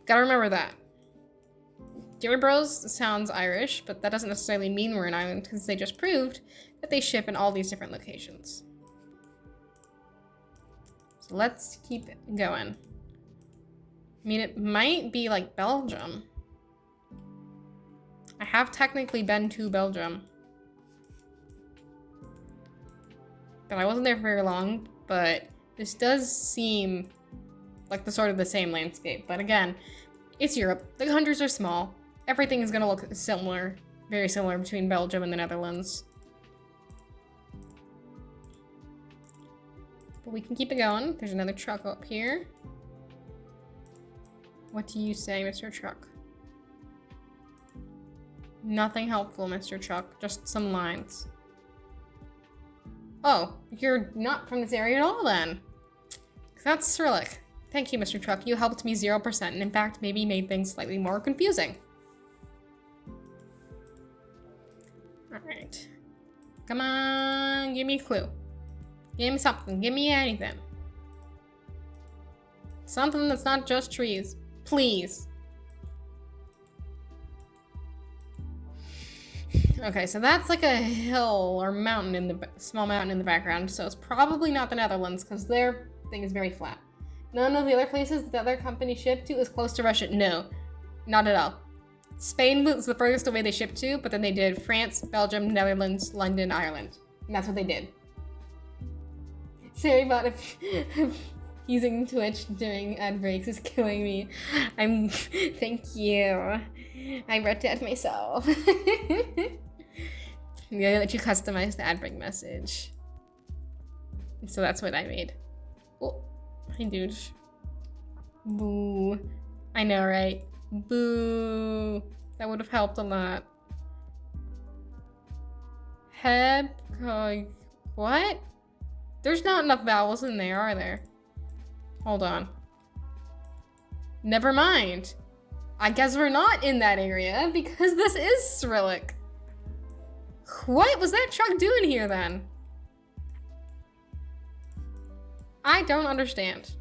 Gotta remember that. Dear Bros sounds Irish, but that doesn't necessarily mean we're in Ireland because they just proved that they ship in all these different locations. So let's keep going. I mean, it might be like Belgium. I have technically been to Belgium. But I wasn't there for very long, but this does seem like the sort of the same landscape. But again, it's Europe. The countries are small. Everything is gonna look similar, very similar between Belgium and the Netherlands. But we can keep it going. There's another truck up here. What do you say, Mr. Truck? Nothing helpful, Mr. Truck. Just some lines. Oh, you're not from this area at all then. That's Cyrillic. Thank you, Mr. Truck. You helped me 0% and in fact maybe made things slightly more confusing. Alright. Come on, give me a clue. Give me something. Give me anything. Something that's not just trees. Please. Okay, so that's like a hill or mountain in the small mountain in the background. So it's probably not the Netherlands because their thing is very flat. None of the other places that other company shipped to is close to Russia. No, not at all. Spain was the furthest away they shipped to, but then they did France, Belgium, Netherlands, London, Ireland. And that's what they did. Sorry about if using Twitch doing ad breaks is killing me. Thank you. I wrote that myself. I'm gonna let you customize the ad break message. So that's what I made. Oh, hi dude. Boo. I know, right? Boo. That would have helped a lot. What? There's not enough vowels in there, are there? Hold on. Never mind. I guess we're not in that area because this is Cyrillic. What was that truck doing here then? I don't understand.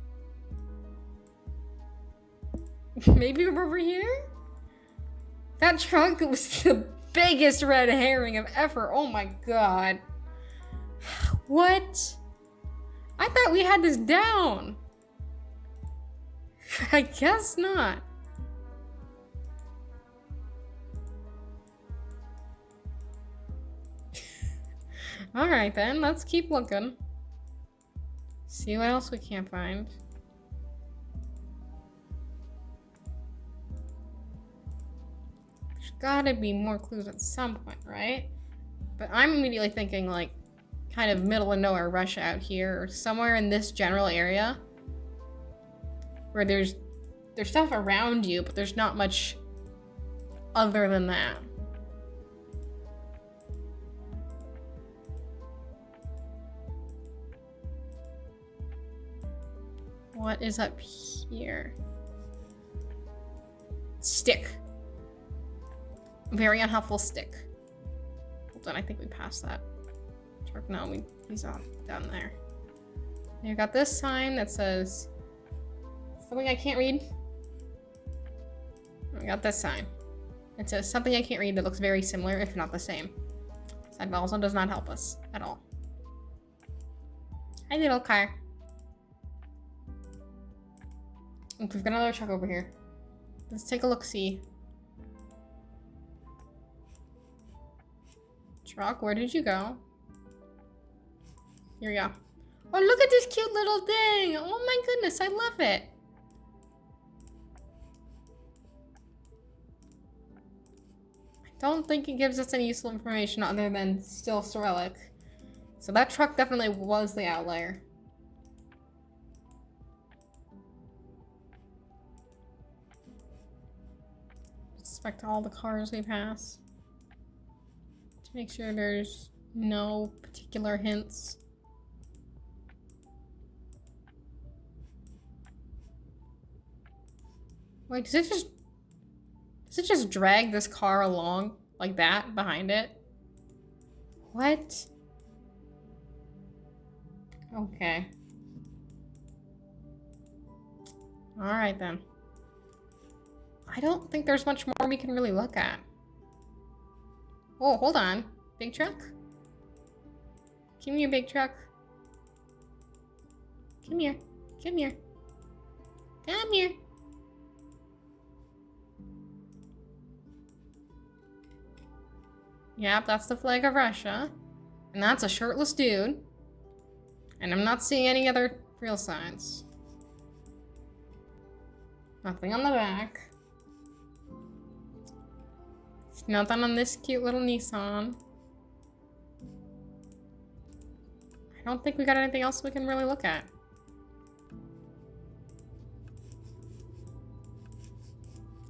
Maybe we're over here? That truck was the biggest red herring I've ever. Oh my god. What? I thought we had this down. I guess not. Alright then, let's keep looking. See what else we can't find. There's gotta be more clues at some point, right? But I'm immediately thinking like kind of middle of nowhere Russia out here or somewhere in this general area where there's stuff around you, but there's not much other than that. What is up here? Stick. Very unhelpful stick. Hold on, I think we passed that. No, he's off down there. You got this sign that says something I can't read. I got this sign. It says something I can't read that looks very similar, if not the same. That also does not help us at all. Hi, little car. We've got another truck over here. Let's take a look-see. Truck, where did you go? Here we go. Oh, look at this cute little thing. Oh my goodness, I love it. I don't think it gives us any useful information other than still Cyrillic. So that truck definitely was the outlier. Inspect all the cars we pass to make sure there's no particular hints. Wait, does it just drag this car along like that behind it? What? Okay. Alright then. I don't think there's much more we can really look at. Oh, hold on. Big truck? Give me a big truck. Come here. Come here. Come here. Yep, that's the flag of Russia. And that's a shirtless dude. And I'm not seeing any other real signs. Nothing on the back. Nothing on this cute little Nissan. I don't think we got anything else we can really look at.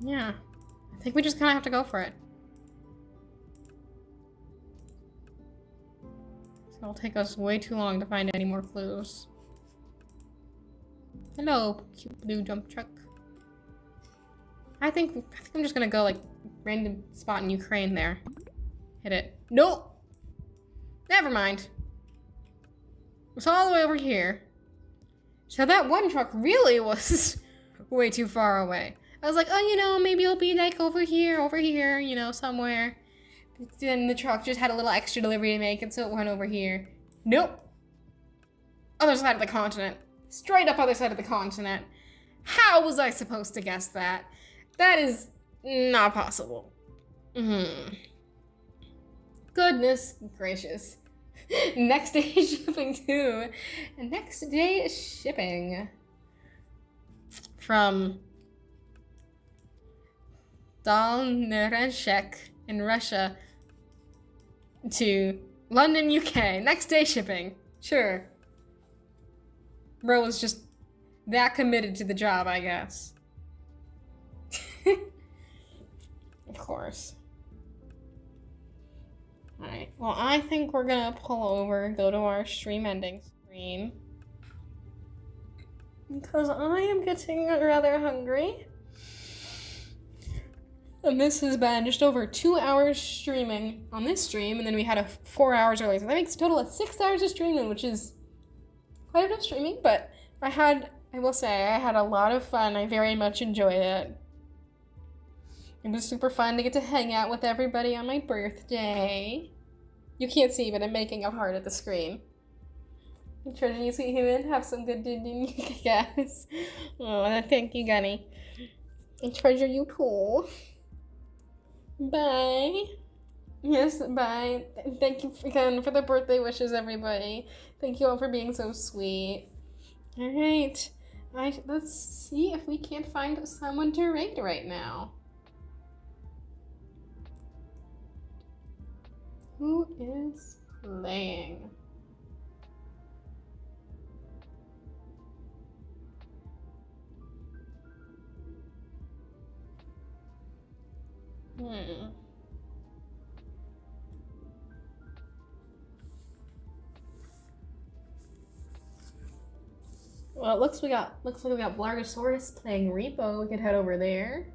Yeah. I think we just kind of have to go for it. It'll take us way too long to find any more clues. Hello, cute blue dump truck. I think I'm just gonna go like random spot in Ukraine there. Hit it. Nope. Never mind. It's all the way over here. So that one truck really was way too far away. I was like, oh, you know, maybe it'll be like over here, you know, somewhere. Then the truck just had a little extra delivery to make, and so it went over here. Nope. Other side of the continent. Straight up other side of the continent. How was I supposed to guess that? That is not possible. Goodness gracious. Next day shipping too. Next day shipping. From Dolnareshek in Russia to London, UK. Next day shipping. Sure. Bro was just that committed to the job, I guess. Of course. Alright, well, I think we're gonna pull over, go to our stream ending screen. Because I am getting rather hungry. And this has been just over 2 hours streaming on this stream, and then we had a 4 hours earlier. So that makes a total of 6 hours of streaming, which is quite enough streaming, but I will say, I had a lot of fun. I very much enjoyed it. It was super fun to get to hang out with everybody on my birthday. You can't see, but I'm making a heart at the screen. Treasure you, sweet human. Have some good dinner, guys. Oh, thank you, Gunny. I treasure you too. Bye. Yes, bye. Thank you again for the birthday wishes, everybody. Thank you all for being so sweet. Alright. Let's see if we can't find someone to raid right now. Who is playing? Well, it looks like we got Blargosaurus playing Repo. We could head over there.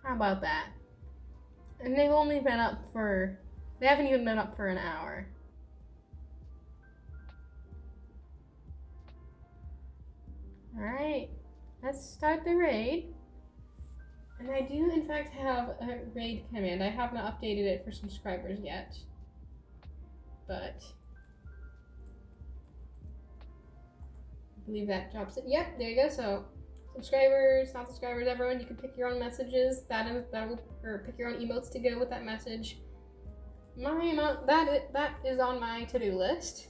How about that? And they haven't even been up for an hour. Alright, let's start the raid. And I do in fact have a raid command. I have not updated it for subscribers yet. But I believe that drops it. Yep, there you go. So subscribers, not subscribers, everyone, you can pick your own messages. Or pick your own emotes to go with that message. That is on my to-do list.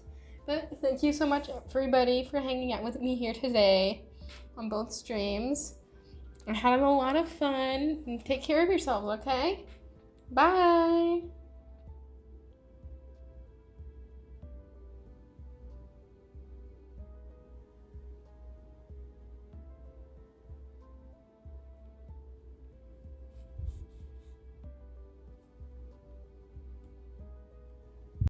But thank you so much, everybody, for hanging out with me here today on both streams. I had a lot of fun. Take care of yourselves, okay? Bye!